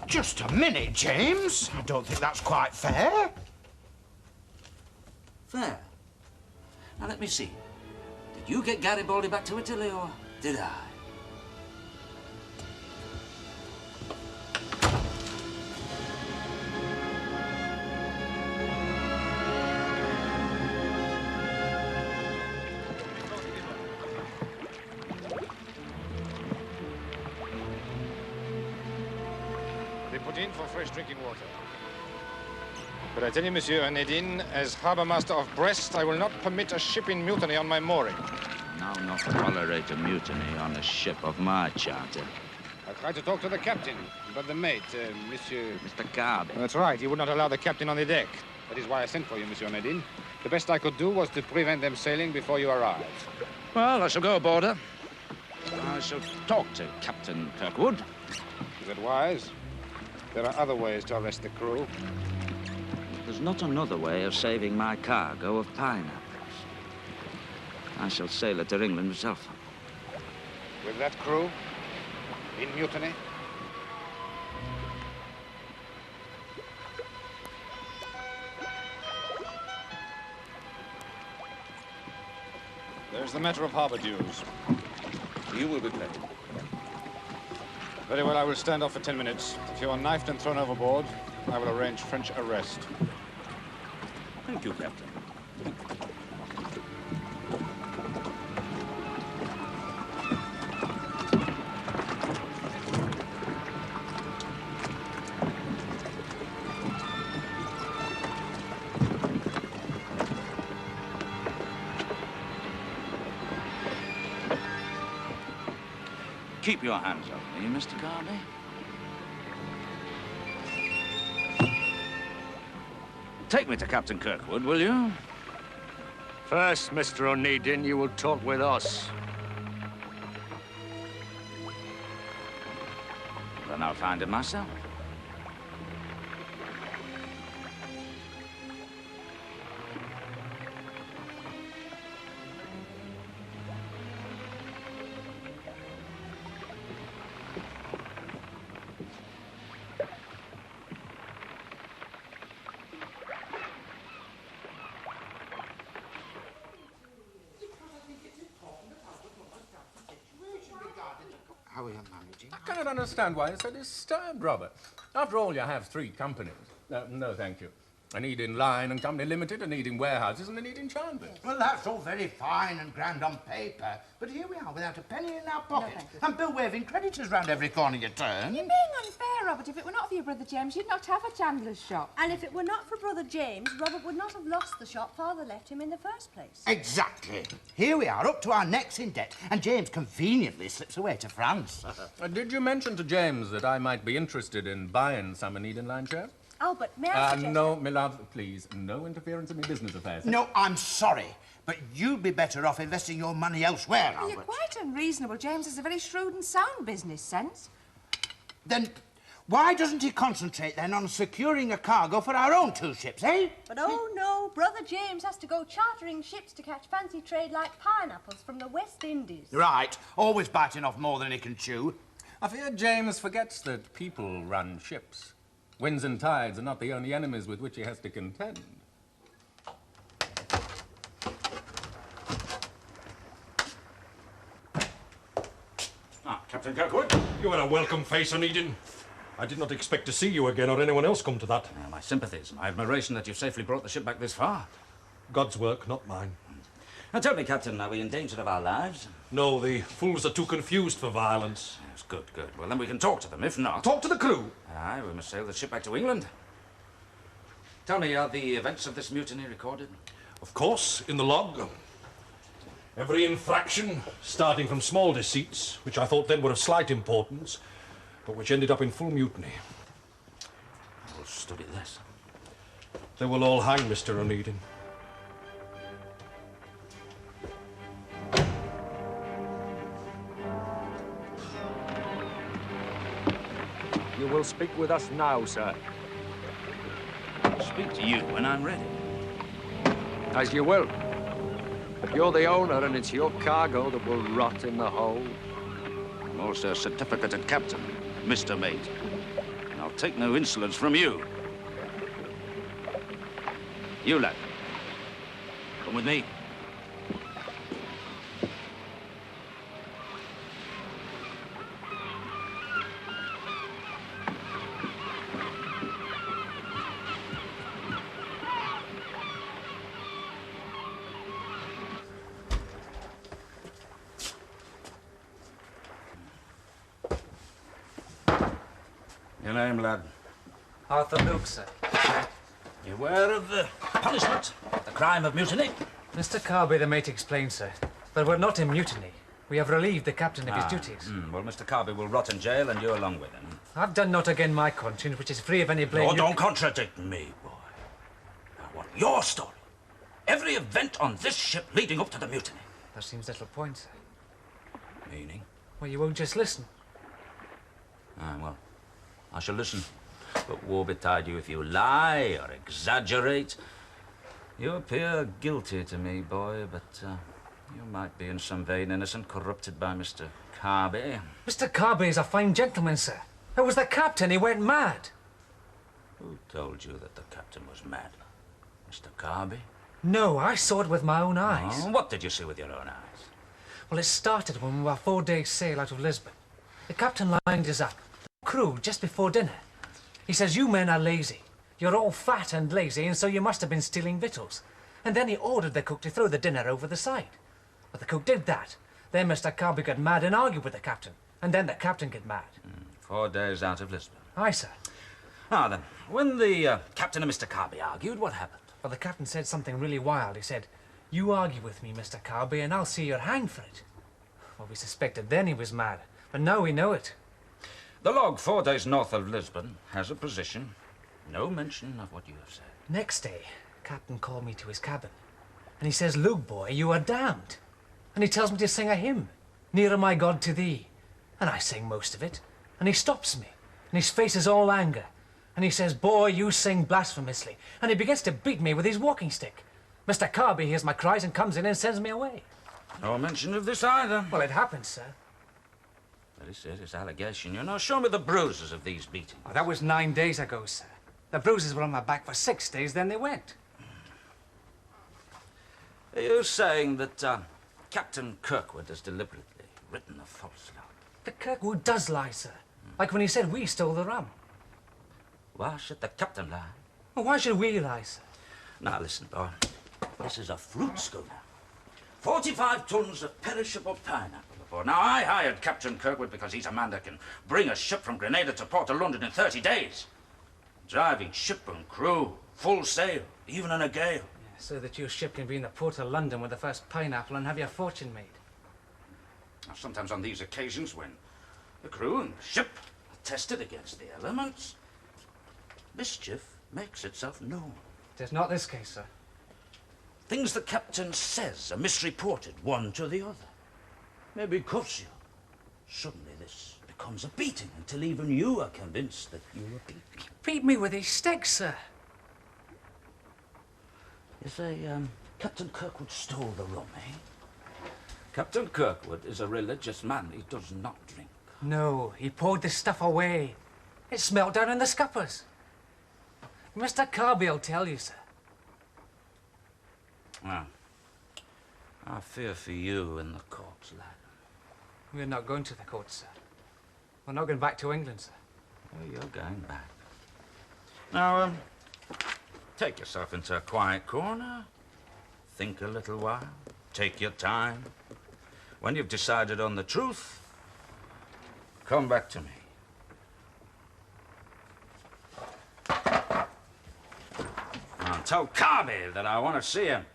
Just a minute, James. I don't think that's quite fair. Fair? Now, let me see. Did you get Garibaldi back to Italy, or did I? They put in for fresh drinking water. But I tell you, Monsieur Onedin, as harbour master of Brest, I will not permit a ship in mutiny on my mooring. Now not tolerate a mutiny on a ship of my charter. I tried to talk to the captain, but the mate, Monsieur... Mr. Carby. That's right, he would not allow the captain on the deck. That is why I sent for you, Monsieur Onedin. The best I could do was to prevent them sailing before you arrived. Well, I shall go aboard her. I shall talk to Captain Kirkwood. Is it wise? There are other ways to arrest the crew. There's not another way of saving my cargo of pineapples. I shall sail it to England myself. With that crew? In mutiny? There's the matter of harbour dues. You will be paid. Very well, I will stand off for 10 minutes. If you are knifed and thrown overboard, I will arrange French arrest. Thank you, Captain. Keep your hands off me, Mr. Carby. Take me to Captain Kirkwood, will you? First, Mr. Onedin, you will talk with us. Then I'll find him myself. How are you managing? I cannot understand why you're so disturbed, Robert. After all, you have 3 companies. No, thank you. Onedin Line and Company Limited, Onedin Warehouses, and Onedin Chandlers. Well, that's all very fine and grand on paper, but here we are without a penny in our pocket, and bill waving creditors round every corner you turn. You're being unfair, Robert. If it were not for your brother James, you'd not have a chandler's shop. And if it were not for brother James, Robert would not have lost the shop father left him in the first place. Exactly. Here we are, up to our necks in debt, and James conveniently slips away to France. Did you mention to James that I might be interested in buying some Onedin Line shares? Albert, may I suggest... No, my love, please. No interference in my business affairs. No, I'm sorry, but you'd be better off investing your money elsewhere, Albert. You're quite unreasonable. James has a very shrewd and sound business sense. Then why doesn't he concentrate then on securing a cargo for our own 2 ships, eh? But oh no, brother James has to go chartering ships to catch fancy trade like pineapples from the West Indies. Right, always biting off more than he can chew. I fear James forgets that people run ships. Winds and tides are not the only enemies with which he has to contend. Captain Kirkwood, you had a welcome face, Onedin. I did not expect to see you again or anyone else come to that. My sympathies, my admiration that you've safely brought the ship back this far. God's work, not mine. Now tell me, Captain, are we in danger of our lives? No, the fools are too confused for violence. Yes, good, good. Well, then we can talk to them. If not... Talk to the crew. Aye, we must sail the ship back to England. Tell me, are the events of this mutiny recorded? Of course, in the log. Every infraction, starting from small deceits, which I thought then were of slight importance, but which ended up in full mutiny. I will study this. They will all hang Mr. Onedin. You will speak with us now, sir. I'll speak to you when I'm ready. As you will. But you're the owner, and it's your cargo that will rot in the hold. I'm also a certificated captain, Mr. Mate. And I'll take no insolence from you. You, lad. Come with me. Your name, lad? Arthur Luke, sir. You aware of the punishment? The crime of mutiny? Mr. Carby, the mate, explained, sir. But we're not in mutiny. We have relieved the captain of his duties. Well, Mr. Carby will rot in jail and you along with him. I've done naught again my conscience, which is free of any blame. Oh, don't contradict me, boy. I want your story. Every event on this ship leading up to the mutiny. There seems little point, sir. Meaning? Well, you won't just listen. Well, I shall listen. But woe betide you if you lie or exaggerate. You appear guilty to me, boy, but you might be in some vein innocent, corrupted by Mr. Carby. Mr. Carby is a fine gentleman, sir. It was the captain. He went mad. Who told you that the captain was mad? Mr. Carby? No, I saw it with my own eyes. Oh, what did you see with your own eyes? Well, it started when we were 4 days' sail out of Lisbon. The captain lined us up, crew, just before dinner. He says, you men are lazy. You're all fat and lazy, and so you must have been stealing victuals. And then he ordered the cook to throw the dinner over the side. But the cook did that. Then Mr. Carby got mad and argued with the captain. And then the captain got mad. 4 days out of Lisbon. Aye, sir. Now then, when the captain and Mr. Carby argued, what happened? Well, the captain said something really wild. He said, you argue with me, Mr. Carby, and I'll see you're hanged for it. Well, we suspected then he was mad, but now we know it. The log 4 days north of Lisbon has a position. No mention of what you have said. Next day, Captain called me to his cabin. And he says, Luke, boy, you are damned. And he tells me to sing a hymn, Nearer My God to Thee. And I sing most of it. And he stops me. And his face is all anger. And he says, boy, you sing blasphemously. And he begins to beat me with his walking stick. Mr. Carby hears my cries and comes in and sends me away. No mention of this either. Well, it happened, sir. Very serious allegation. You know, show me the bruises of these beatings. Oh, that was 9 days ago, sir. The bruises were on my back for 6 days, then they went. Are you saying that Captain Kirkwood has deliberately written a false lie? The Kirkwood does lie, sir. Like when he said we stole the rum. Why should the captain lie? Well, why should we lie, sir? Now, listen, boy. This is a fruit schooner. 45 tons of perishable pineapple aboard. Now, I hired Captain Kirkwood because he's a man that can bring a ship from Grenada to Port of London in 30 days. Driving ship and crew, full sail, even in a gale. Yeah, so that your ship can be in the port of London with the first pineapple and have your fortune made. Now, sometimes on these occasions when the crew and the ship are tested against the elements, mischief makes itself known. It is not this case, sir. Things the captain says are misreported one to the other. Maybe cuffs you. Suddenly this becomes a beating until even you are convinced that you were beaten. He beat me with his stick, sir. You say Captain Kirkwood stole the rum, eh? Captain Kirkwood is a religious man. He does not drink. No, he poured the stuff away. It smelt down in the scuppers. Mr. Carby will tell you, sir. Well, I fear for you in the courts, lad. We're not going to the court, sir. We're not going back to England, sir. Oh, you're going back. Now, take yourself into a quiet corner. Think a little while. Take your time. When you've decided on the truth, come back to me. Now, tell Carby that I want to see him.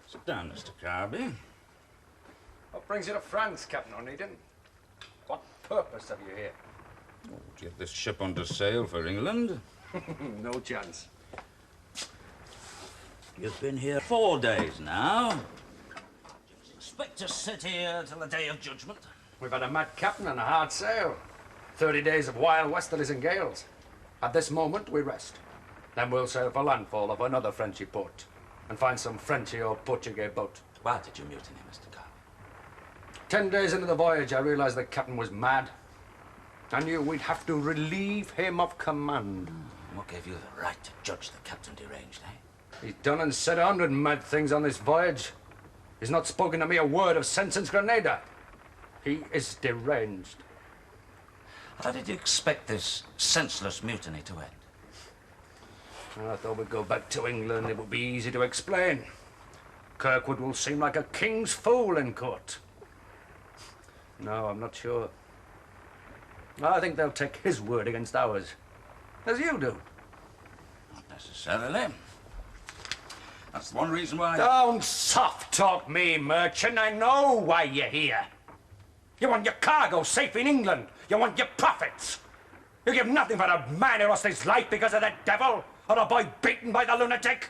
Sit down, Mr. Carby. What brings you to France, Captain Onedin? What purpose have you here? Oh, to get this ship under sail for England. No chance. You've been here 4 days now. Expect to sit here till the day of judgment. We've had a mad captain and a hard sail. 30 days of wild westerlies and gales. At this moment, we rest. Then we'll sail for landfall of another Frenchy port and find some Frenchy or Portuguese boat. Why did you mutiny, Mr. Carby? 10 days into the voyage, I realized the captain was mad. I knew we'd have to relieve him of command. What gave you the right to judge the captain deranged, eh? He's done and said 100 mad things on this voyage. He's not spoken to me a word of sense since Grenada. He is deranged. How did you expect this senseless mutiny to end? I thought we'd go back to England. It would be easy to explain. Kirkwood will seem like a king's fool in court. No, I'm not sure. I think they'll take his word against ours, as you do. Not necessarily. That's one reason why... Don't soft-talk me, merchant. I know why you're here. You want your cargo safe in England. You want your profits. You give nothing for a man who lost his life because of the devil, or a boy beaten by the lunatic.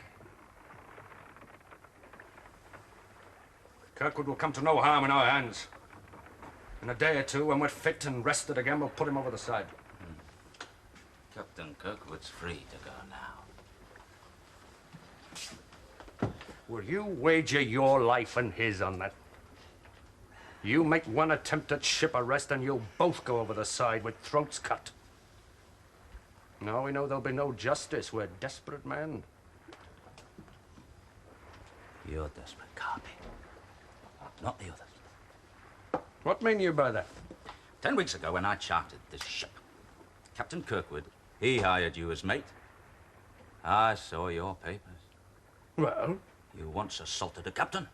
Kirkwood will come to no harm in our hands. In a day or two, when we're fit and rested again, we'll put him over the side. Captain Kirkwood's free to go now. Will you wager your life and his on that? You make one attempt at ship arrest and you'll both go over the side with throats cut. Now we know there'll be no justice. We're desperate men. You're desperate, Carby. Not the others. What mean you by that? 10 weeks ago, when I chartered this ship, Captain Kirkwood, he hired you as mate. I saw your papers. Well? You once assaulted a captain.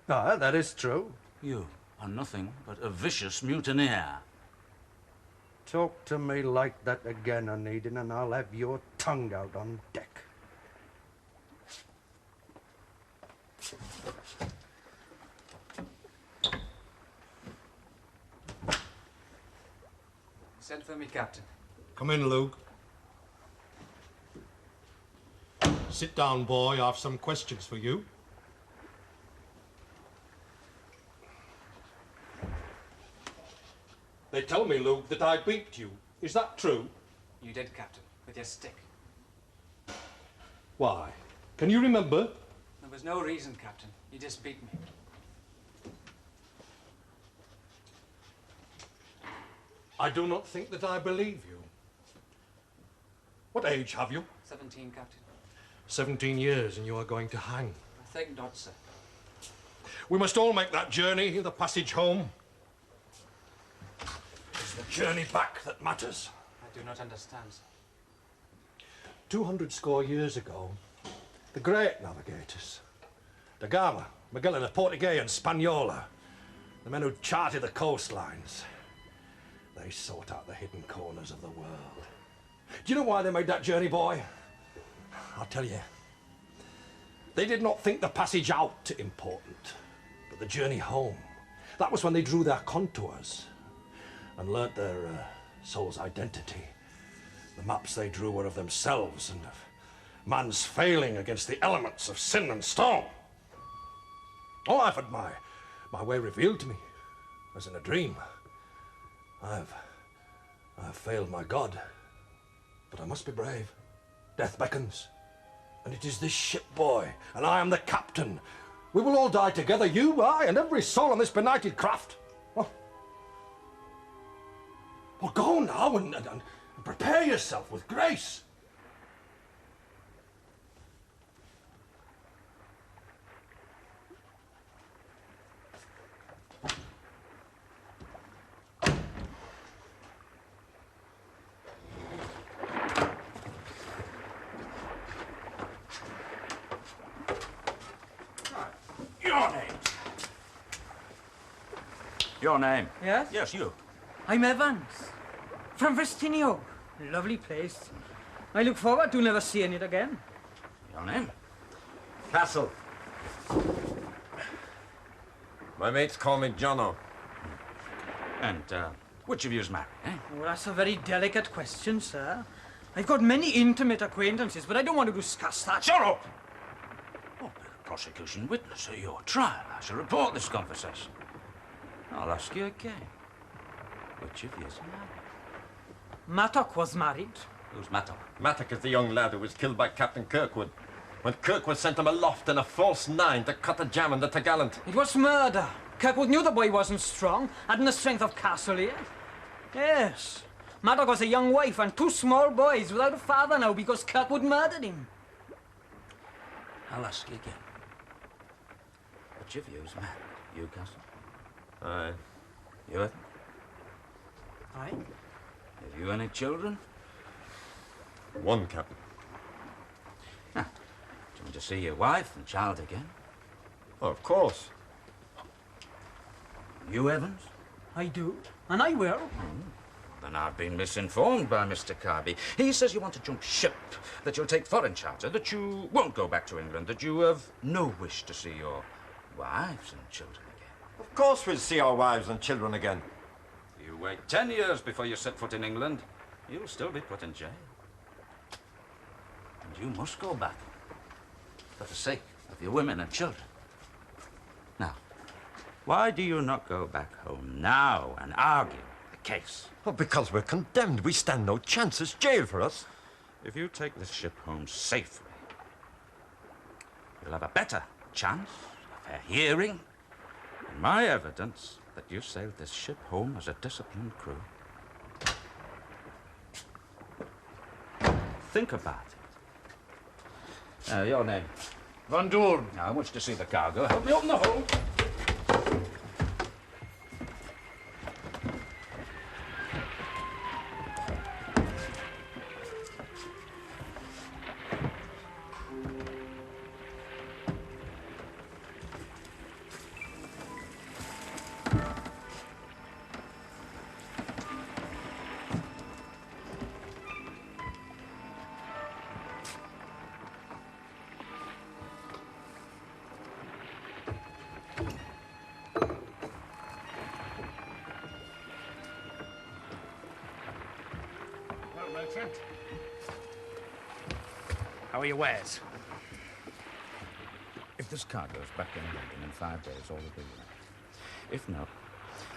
Ah, that is true. You are nothing but a vicious mutineer. Talk to me like that again, Onedin, and I'll have your tongue out on deck. Send for me, Captain. Come in, Luke. Sit down, boy. I have some questions for you. They tell me, Luke, that I beat you. Is that true? You did, Captain, with your stick. Why? Can you remember? There was no reason, Captain. You just beat me. I do not think that I believe you. What age have you? 17, Captain. 17 years, and you are going to hang. I think not, sir. We must all make that journey, the passage home. It's the journey back that matters. I do not understand, sir. 200 score years ago, the great navigators, Da Gama, Magellan, the Portuguese and Spaniola, the men who charted the coastlines, they sought out the hidden corners of the world. Do you know why they made that journey, boy? I'll tell you. They did not think the passage out important, but the journey home. That was when they drew their contours and learnt their soul's identity. The maps they drew were of themselves and of man's failing against the elements of sin and storm. Oh, I've had my way revealed to me, as in a dream. I've failed my God, but I must be brave. Death beckons, and it is this ship, boy, and I am the captain. We will all die together, you, I, and every soul on this benighted craft. Well, go now and prepare yourself with grace. Your name? Your name? Yes? Yes, you. I'm Evans. From Vestinio. Lovely place. I look forward to never seeing it again. Your name? Castle. My mates call me Jono. And, which of you's married, eh? Oh, that's a very delicate question, sir. I've got many intimate acquaintances, but I don't want to discuss that. Shut up! Oh, prosecution witness at your trial. I shall report this conversation. I'll ask you again. Which of you's married? Mattock was married. Who's Mattock? Mattock is the young lad who was killed by Captain Kirkwood when Kirkwood sent him aloft in a false 9 to cut a jam in the Topgallant. It was murder. Kirkwood knew the boy wasn't strong, hadn't the strength of Castle here. Yes. Mattock has a young wife and 2 small boys without a father now because Kirkwood murdered him. I'll ask you again. Which of you's married? You, Castle? Aye. You, Evan? Aye. Have you any children? One, Captain. Ah, do you want to see your wife and child again? Oh, of course. You, Evans? I do, and I will. Then I've been misinformed by Mr. Carby. He says you want to jump ship, that you'll take foreign charter, that you won't go back to England, that you have no wish to see your wives and children again. Of course we'll see our wives and children again. You wait 10 years before you set foot in England, you'll still be put in jail. And you must go back for the sake of your women and children. Now, why do you not go back home now and argue the case? Oh, because we're condemned. We stand no chance. It's jail for us. If you take this ship home safely, you'll have a better chance, a fair hearing, and my evidence that you sailed this ship home as a disciplined crew. Think about it. Your name? Van Doorn. Now, I wish to see the cargo. Help me open the hold. How are your wares? If this cargo's back in London in 5 days, all will be well. If not,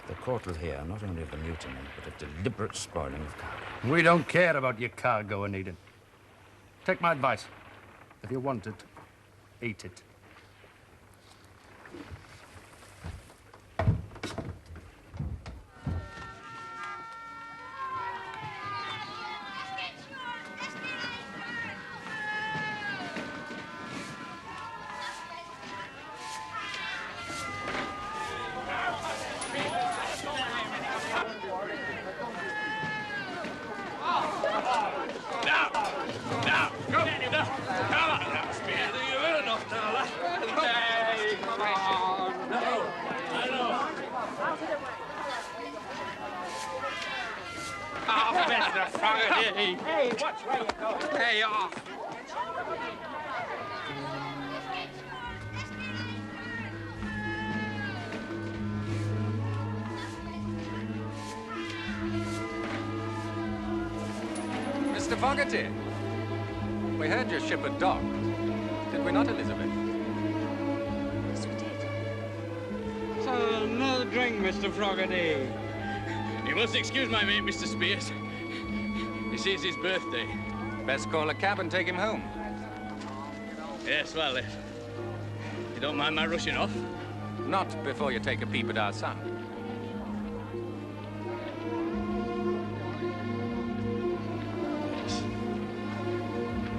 the court will hear not only of the mutiny, but of deliberate spoiling of cargo. We don't care about your cargo, Onedin. Take my advice. If you want it, eat it. Hey, watch where you go. Hey, off. Mr. Fogarty, we heard your ship had docked. Did we not, Elizabeth? Yes, we did. So, another drink, Mr. Fogarty. You must excuse my mate, Mr. Spears. You see, it's his birthday. Best call a cab and take him home. Yes, well, if you don't mind my rushing off. Not before you take a peep at our son.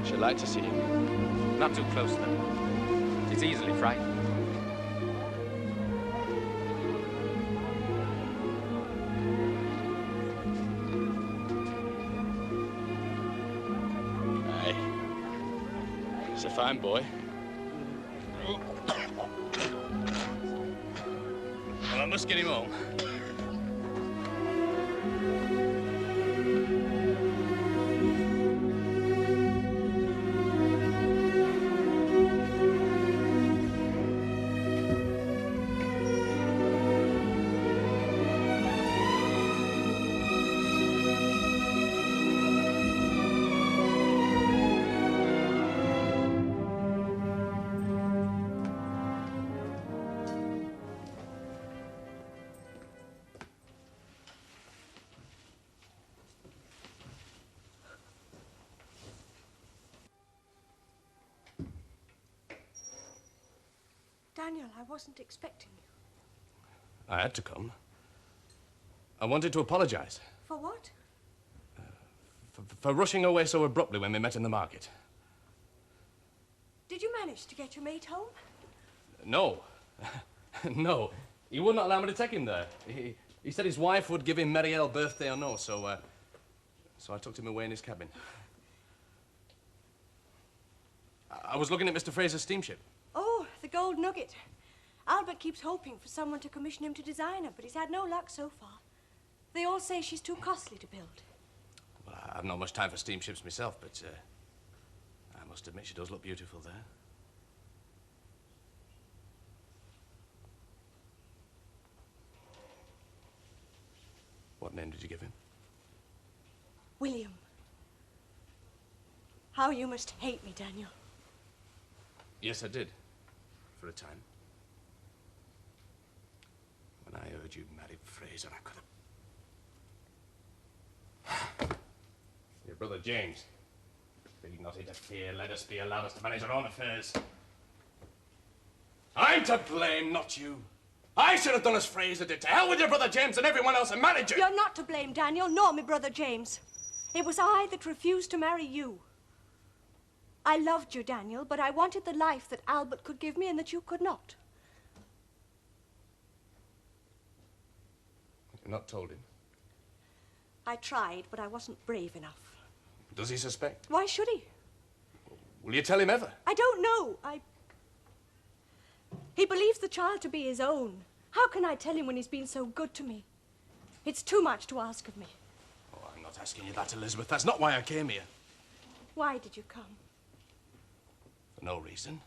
She'd like to see you. Not too close, though. She's easily frightened. Aye. He's a fine boy. Well, I must get him home. Daniel, I wasn't expecting you. I had to come. I wanted to apologize For what? for rushing away so abruptly when we met in the market. Did you manage to get your mate home? No. No. He would not allow me to take him there. He said his wife would give him Marielle birthday or no, so I took him away in his cabin. I was looking at Mr. Fraser's steamship. Oh, the Gold Nugget. Albert keeps hoping for someone to commission him to design her, but he's had no luck so far. They all say she's too costly to build. Well, I've not much time for steamships myself, but I must admit she does look beautiful there. What name did you give him? William. How you must hate me, Daniel. Yes, I did. For a time. When I heard you married Fraser, I could have... Your brother James. Be not interfere. Let us be allowed us to manage our own affairs. I'm to blame, not you. I should have done as Fraser did. To hell with your brother James and everyone else and married you. You're not to blame, Daniel, nor my brother James. It was I that refused to marry you. I loved you, Daniel, but I wanted the life that Albert could give me and that you could not. You've not told him. I tried, but I wasn't brave enough. Does he suspect? Why should he? Will you tell him ever? I don't know. He believes the child to be his own. How can I tell him when he's been so good to me? It's too much to ask of me. Oh, I'm not asking you that, Elizabeth. That's not why I came here. Why did you come? For no reason.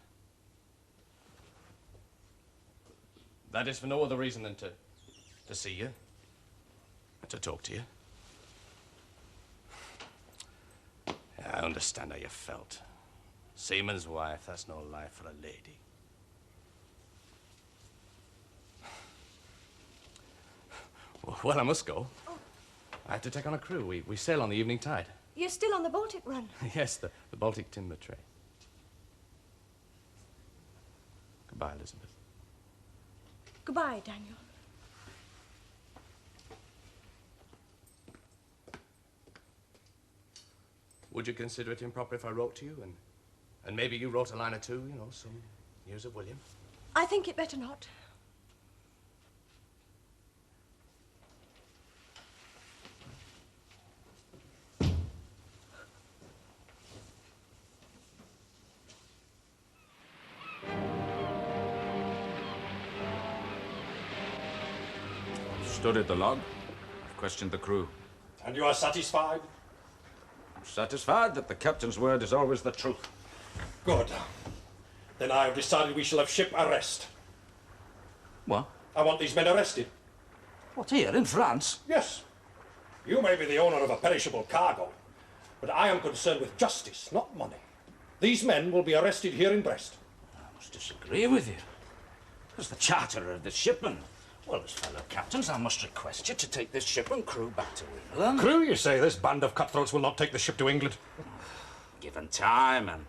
That is for no other reason than to see you and to talk to you. Yeah, I understand how you felt. Seaman's wife, that's no life for a lady. Well, I must go. Oh. I have to take on a crew. We sail on the evening tide. You're still on the Baltic run. Yes, the Baltic timber trade. Goodbye, Elizabeth. Goodbye, Daniel. Would you consider it improper if I wrote to you and maybe you wrote a line or two, you know, some news of William? I think it better not. Studied the log, questioned the crew. And you are satisfied? Satisfied that the captain's word is always the truth. Good. Then I have decided we shall have ship arrest. What? I want these men arrested. What, here in France? Yes. You may be the owner of a perishable cargo, but I am concerned with justice, not money. These men will be arrested here in Brest. I must disagree with you. As the charterer of the ship and, well, as fellow captains, I must request you to take this ship and crew back to England. Crew, you say? This band of cutthroats will not take the ship to England? Given time and,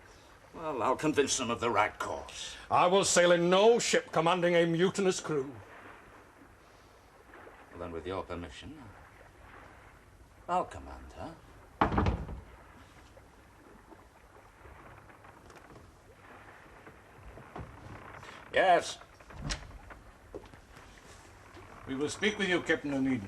well, I'll convince them of the right course. I will sail in no ship commanding a mutinous crew. Well, then, with your permission, I'll command her. Yes. We will speak with you, Captain Onedin.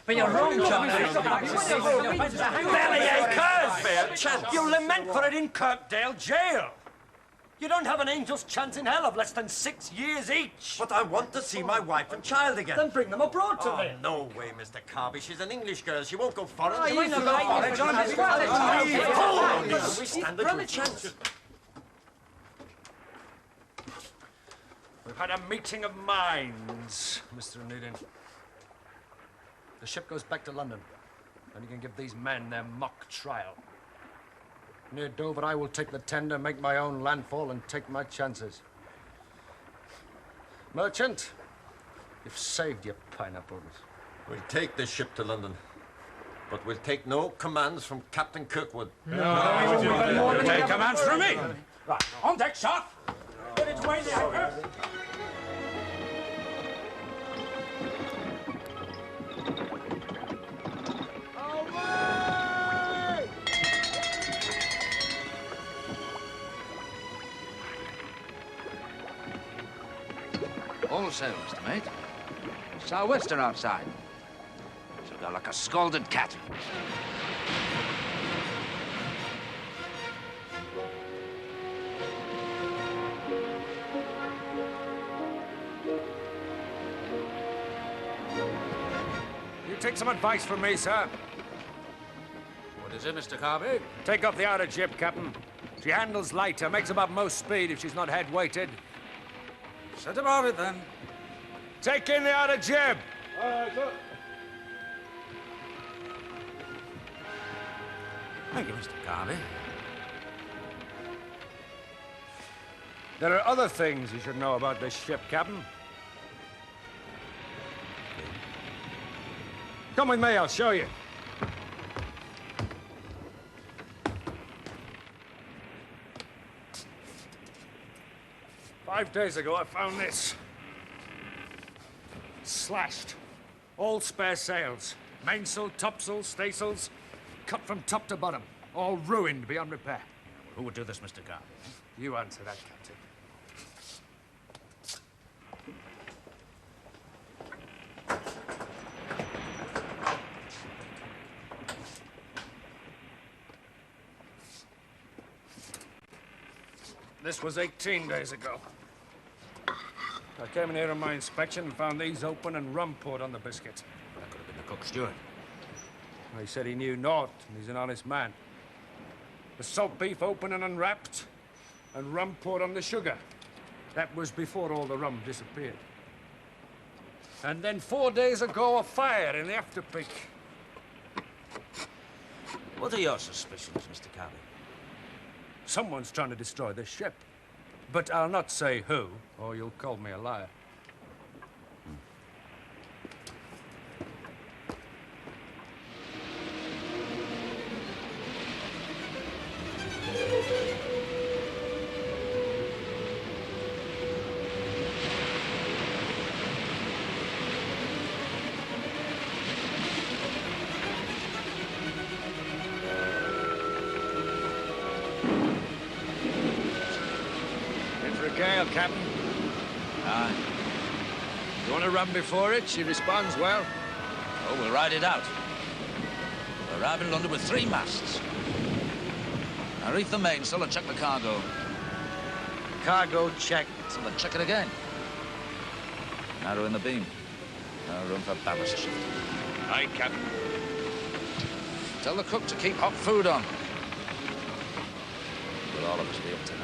But you're wrong, John. Bellyaches! You lament for it in Kirkdale jail. You don't have an angel's chance in hell of less than 6 years each. But I want to see my wife and child again. Then bring them abroad to me. No way, Mr. Carby. She's an English girl. She won't go foreign. Oh, She he's won't a go right. foreign. He's We stand a good chance. We've had a meeting of minds, Mr. Onedin. The ship goes back to London, and you can give these men their mock trial. Near Dover, I will take the tender, make my own landfall, and take my chances. Merchant, you've saved your pineapples. We'll take this ship to London, but we'll take no commands from Captain Kirkwood. You take commands from me. Right, on deck, shot. Get its way, the anchor. All sail, Mr. Mate. Sou'wester outside. So go like a scalded cat. You take some advice from me, sir. What is it, Mr. Carby? Take up the outer jib, Captain. She handles lighter, makes about most speed if she's not head-weighted. Set about it, then. Take in the outer jib. Aye, sir. Thank you, Mr. Carby. There are other things you should know about this ship, Captain. Come with me, I'll show you. Five days ago, I found this. Slashed. All spare sails. Mainsail, topsail, staysails. Cut from top to bottom. All ruined beyond repair. Who would do this, Mr. Carby? You answer that, Captain. This was 18 days ago. I came in here on my inspection and found these open and rum poured on the biscuit. That could have been the cook's steward. He said he knew naught, and he's an honest man. The salt beef open and unwrapped, and rum poured on the sugar. That was before all the rum disappeared. And then 4 days ago, a fire in the afterpeak. What are your suspicions, Mr. Carby? Someone's trying to destroy this ship. But I'll not say who, or you'll call me a liar. Gale, Captain. Aye. You want to run before it? She responds well. Oh, we'll ride it out. We'll arrive in London with 3 masts. Now reef the mainsail and check the cargo. Cargo checked. So then check it again. Narrow in the beam. No room for ballast shift. Aye, Captain. Tell the cook to keep hot food on. We'll all of us be up to now.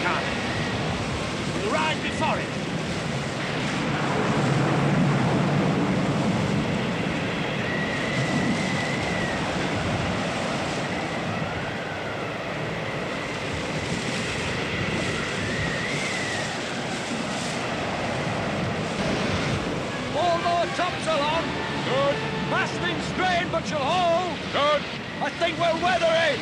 Carney. We'll ride before it. All more topsail on. Good. Masting strained, but she'll hold. Good. I think we'll weather it.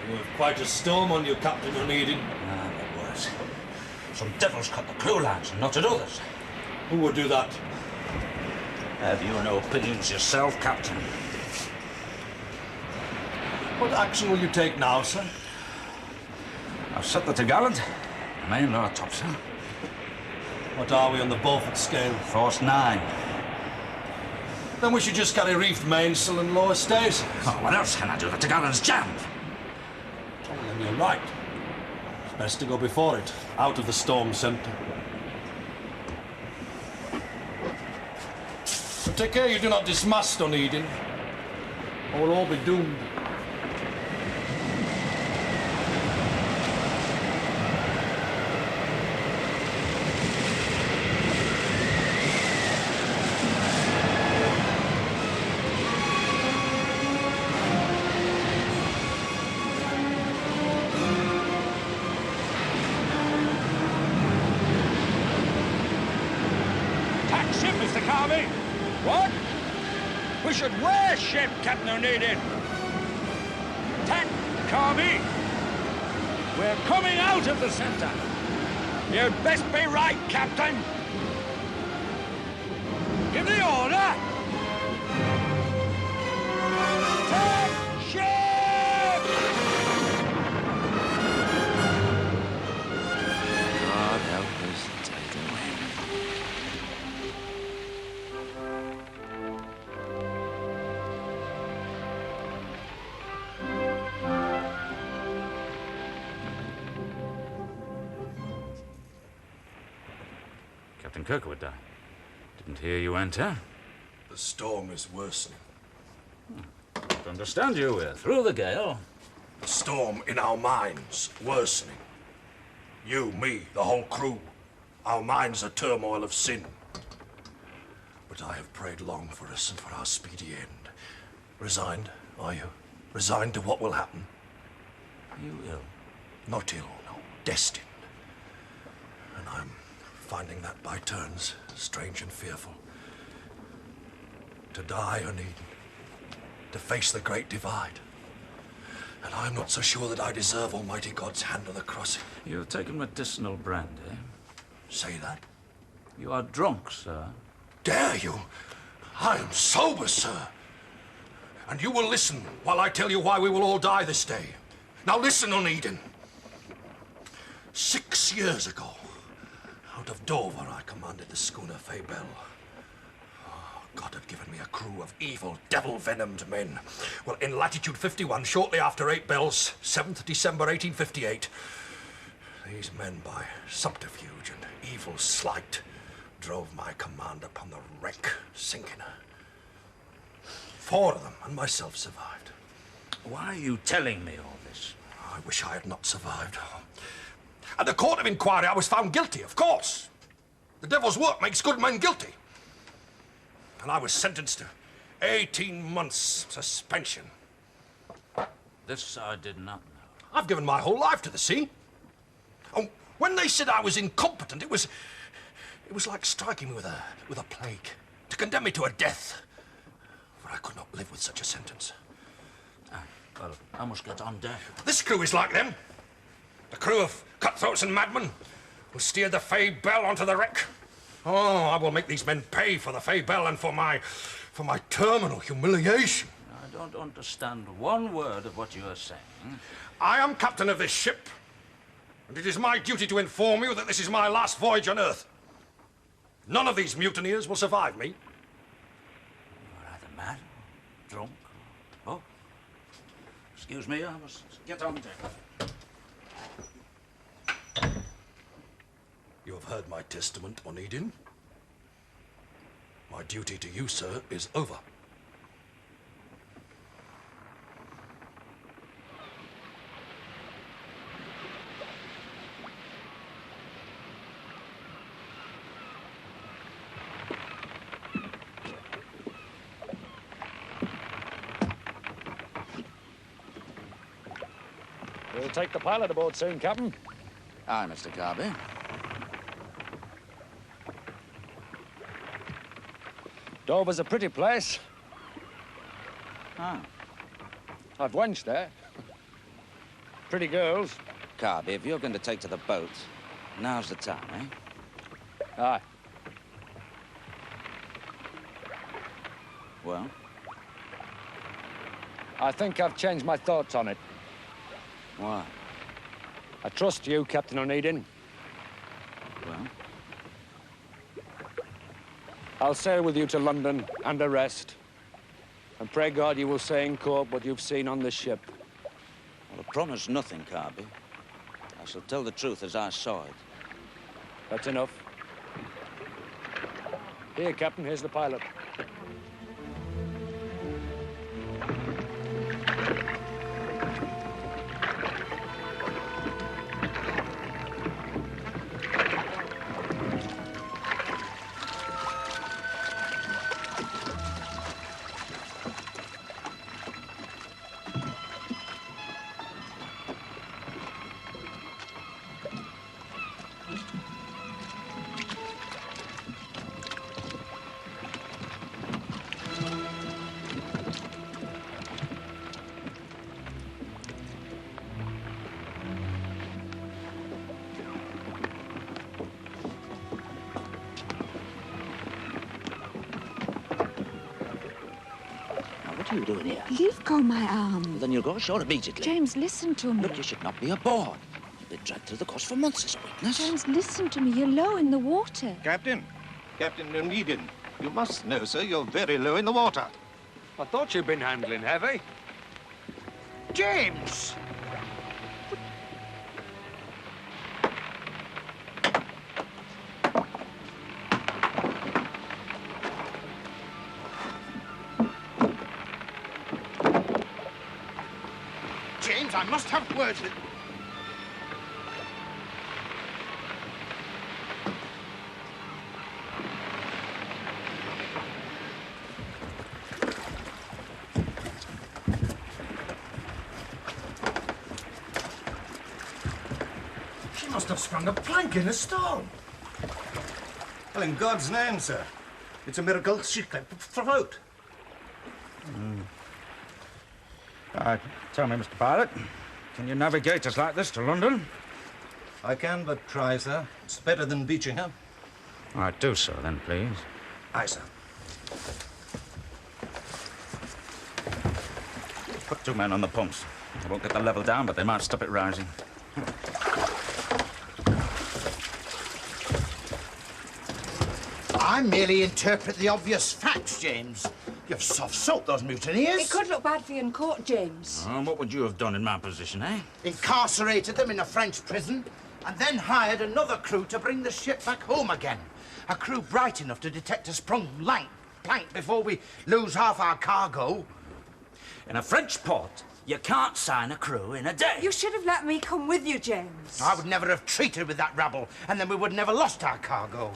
You have quite a storm on you, Captain Onedin. Ah, but worse. Some devils cut the clew lines and knotted others. Who would do that? Have you no opinions yourself, Captain? What action will you take now, sir? I've set the topgallant, main lower topsail. What are we on the Beaufort scale? Force 9. Then we should just carry reefed mainsail and lower staysails. Oh, what else can I do? The topgallant's jammed. Oh, then you're right. It's best to go before it, out of the storm centre. But take care you do not dismast, Onedin, or we'll all be doomed. Tack ship, Mr. Carvey. What? We should wear ship, Captain Onedin. Tack, Carvey. We're coming out of the centre. You'd best be right, Captain. Give the order. Tack ship! God help us, tidal wind. Captain Kirkwood died. Didn't hear you enter. The storm is worsening. Don't understand you. We're through the gale. The storm in our minds worsening. You, me, the whole crew. Our minds a turmoil of sin. But I have prayed long for us and for our speedy end. Resigned, are you? Resigned to what will happen? Are you ill? Not ill, no. Destined. And I'm finding that by turns strange and fearful. To die, Onedin. To face the great divide. And I'm not so sure that I deserve Almighty God's hand on the crossing. You've taken medicinal brandy. Say that? You are drunk, sir. Dare you? I am sober, sir. And you will listen while I tell you why we will all die this day. Now listen, Onedin. 6 years ago, out of Dover, I commanded the schooner Belle. Oh, God had given me a crew of evil, devil-venomed men. Well, in latitude 51, shortly after 8 bells, 7th December 1858, these men, by subterfuge and evil sleight, drove my command upon the wreck, sinking her. 4 of them and myself survived. Why are you telling me all this? I wish I had not survived. At the court of inquiry, I was found guilty, of course. The devil's work makes good men guilty. And I was sentenced to 18 months suspension. This I did not know. I've given my whole life to the sea. And when they said I was incompetent, it was like striking me with a plague, to condemn me to a death. For I could not live with such a sentence. Well, I must get on deck. This crew is like them. The crew of cutthroats and madmen who steered the Belle onto the wreck. Oh, I will make these men pay for the Belle and for my terminal humiliation. I don't understand one word of what you are saying. I am captain of this ship, and it is my duty to inform you that this is my last voyage on Earth. None of these mutineers will survive me. You're either mad or drunk. Oh, excuse me, I must get on deck. You have heard my testament, Onedin. My duty to you, sir, is over. We'll take the pilot aboard soon, Captain. Aye, Mr. Carby. Dover's a pretty place. Ah. I've wenched there. Pretty girls. Carby, if you're going to take to the boat, now's the time, eh? Aye. Well? I think I've changed my thoughts on it. Why? I trust you, Captain Onedin. Well? I'll sail with you to London and the rest. And pray God you will say in court what you've seen on this ship. Well, I promise nothing, Carby. I shall tell the truth as I saw it. That's enough. Here, Captain, here's the pilot. What are you doing here? Leave go my arm. Well, then you'll go ashore immediately. James, listen to me. Look, you should not be aboard. You've been dragged through the course for months as a witness. James, listen to me. You're low in the water. Captain. Captain Onedin. You must know, sir, you're very low in the water. I thought you'd been handling heavy. James! James, I must have words with... She must have sprung a plank in a storm. Well, in God's name, sir. It's a miracle she kept afloat. Tell me, Mr. Pilot, can you navigate us like this to London? I can but try, sir. It's better than beaching her. All right, do so then, please. Aye, sir. Put 2 men on the pumps. They won't get the level down, but they might stop it rising. I merely interpret the obvious facts, James. You've soft-soaked those mutineers. It could look bad for you in court, James. What would you have done in my position, eh? Incarcerated them in a French prison and then hired another crew to bring the ship back home again. A crew bright enough to detect a sprung plank before we lose half our cargo. In a French port, you can't sign a crew in a day. You should have let me come with you, James. I would never have treated with that rabble, and then we would never lost our cargo.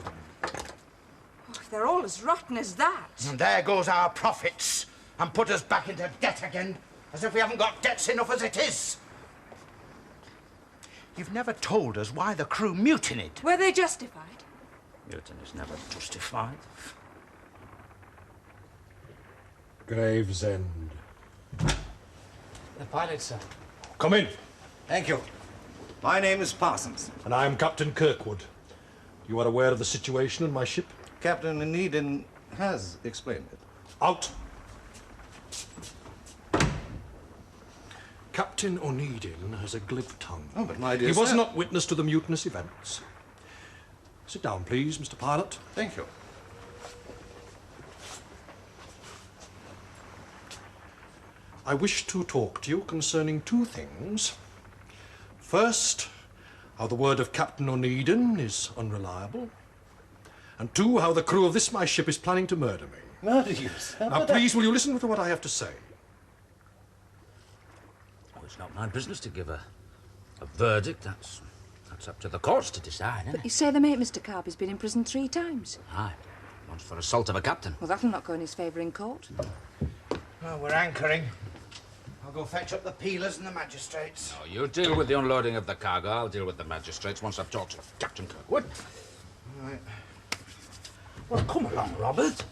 If they're all as rotten as that. And there goes our profits, and put us back into debt again, as if we haven't got debts enough as it is. You've never told us why the crew mutinied. Were they justified? Mutiny's never justified. Gravesend. The pilot, sir. Come in. Thank you. My name is Parsons. And I am Captain Kirkwood. You are aware of the situation on my ship? Captain Onedin has explained it. Out. Captain Onedin has a glib tongue. Oh, but my dear He was sir. not witness to the mutinous events. Sit down, please, Mr. Pilot. Thank you. I wish to talk to you concerning 2 things. First, how the word of Captain Onedin is unreliable. And 2, how the crew of this my ship is planning to murder me. Murder you, sir? Now, please, will you listen to what I have to say? Oh, it's not my business to give a verdict. That's up to the courts to decide, isn't But it? you say the mate, Mr. Carby's been in prison 3 times. Aye. Once for assault of a captain. Well, that'll not go in his favour in court. Oh, we're anchoring. I'll go fetch up the peelers and the magistrates. Oh, you deal with the unloading of the cargo. I'll deal with the magistrates once I've talked to Captain Kirkwood. Right. Well, come along, Robert.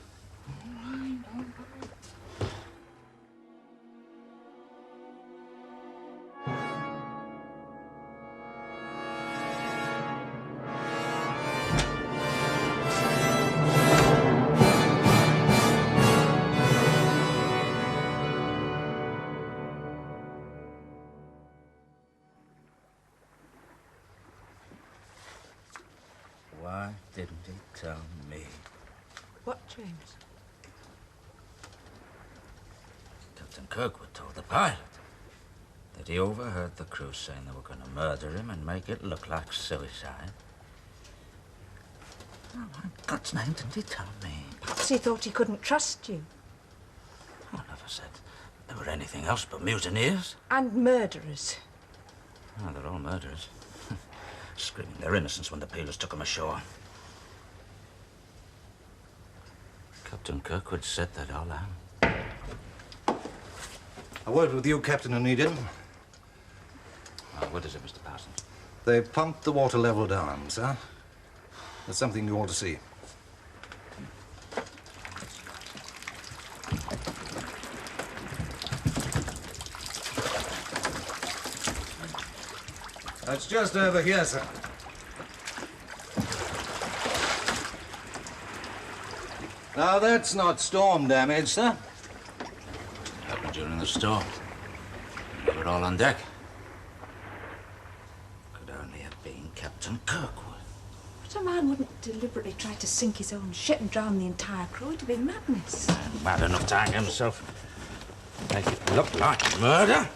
Why didn't he tell me? What, James? Captain Kirkwood told the pilot that he overheard the crew saying they were going to murder him and make it look like suicide. Oh, in God's name, didn't he tell me? Perhaps he thought he couldn't trust you. I never said they were anything else but mutineers. And murderers. Oh, they're all murderers. Screaming their innocence when the peelers took them ashore. Captain Kirkwood said that all along. A word with you, Captain Onedin. Oh, what is it, Mr. Parsons? They pumped the water level down, sir. There's something you ought to see. It's just over here, sir. Now, that's not storm damage, sir. Happened during the storm. They were all on deck. Could only have been Captain Kirkwood. But a man wouldn't deliberately try to sink his own ship and drown the entire crew. It'd be madness. Mad enough to hang himself. Make it look like murder.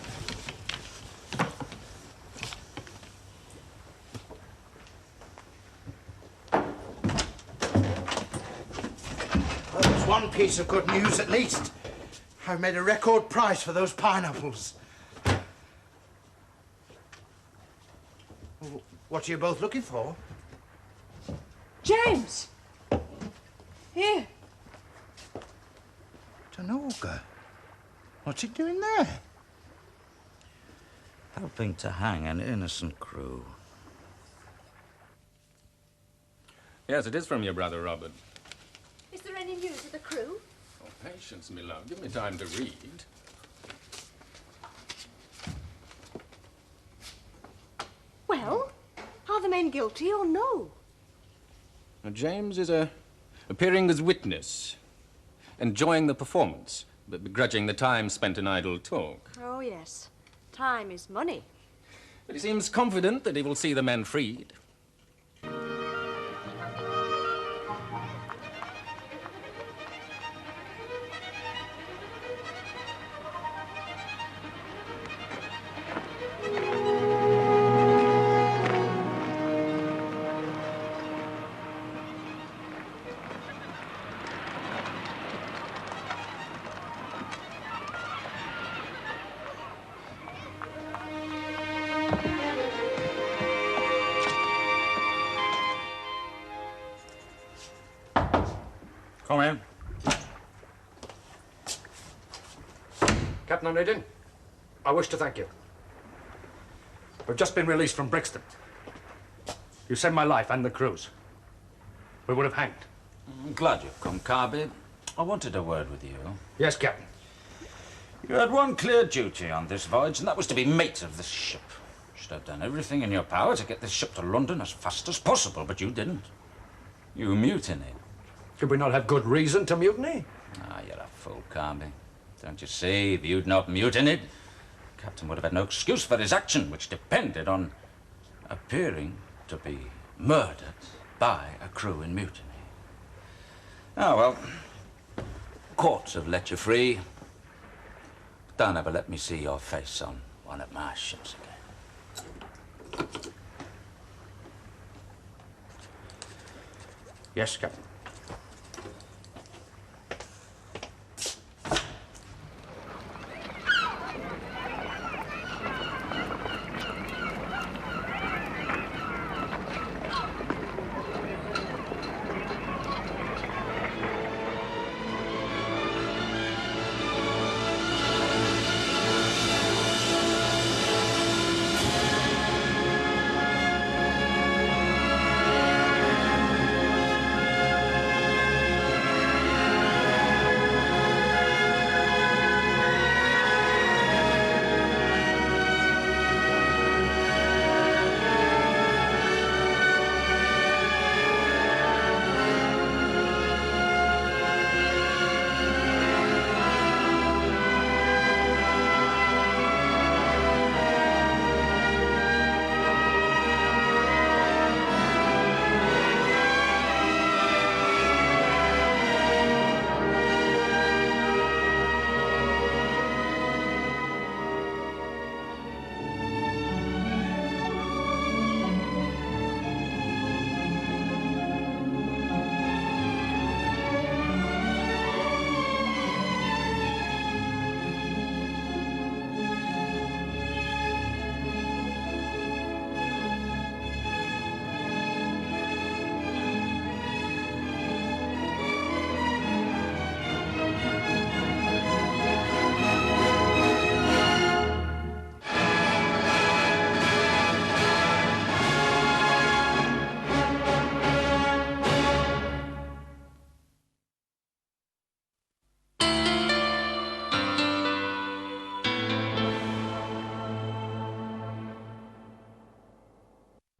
One piece of good news, at least. I've made a record price for those pineapples. What are you both looking for? James! Here. Tanoga. What's he doing there? Helping to hang an innocent crew. Yes, it is from your brother, Robert. Is there any news of the crew? Oh, patience, my love. Give me time to read. Well, are the men guilty or no? Now, James is appearing as witness, enjoying the performance, but begrudging the time spent in idle talk. Oh, yes. Time is money. But he seems confident that he will see the men freed. Come in. Captain Onedin, I wish to thank you. We've just been released from Brixton. You saved my life and the crew's. We would have hanged. I'm glad you've come, Carby. I wanted a word with you. Yes, Captain. You had one clear duty on this voyage, and that was to be mate of this ship. You should have done everything in your power to get this ship to London as fast as possible, but you didn't. You mutinied. Could we not have good reason to mutiny? Ah, you're a fool, Carby. Don't you see, if you'd not mutinied, the captain would have had no excuse for his action, which depended on appearing to be murdered by a crew in mutiny. Ah, well, courts have let you free. But don't ever let me see your face on one of my ships again. Yes, Captain.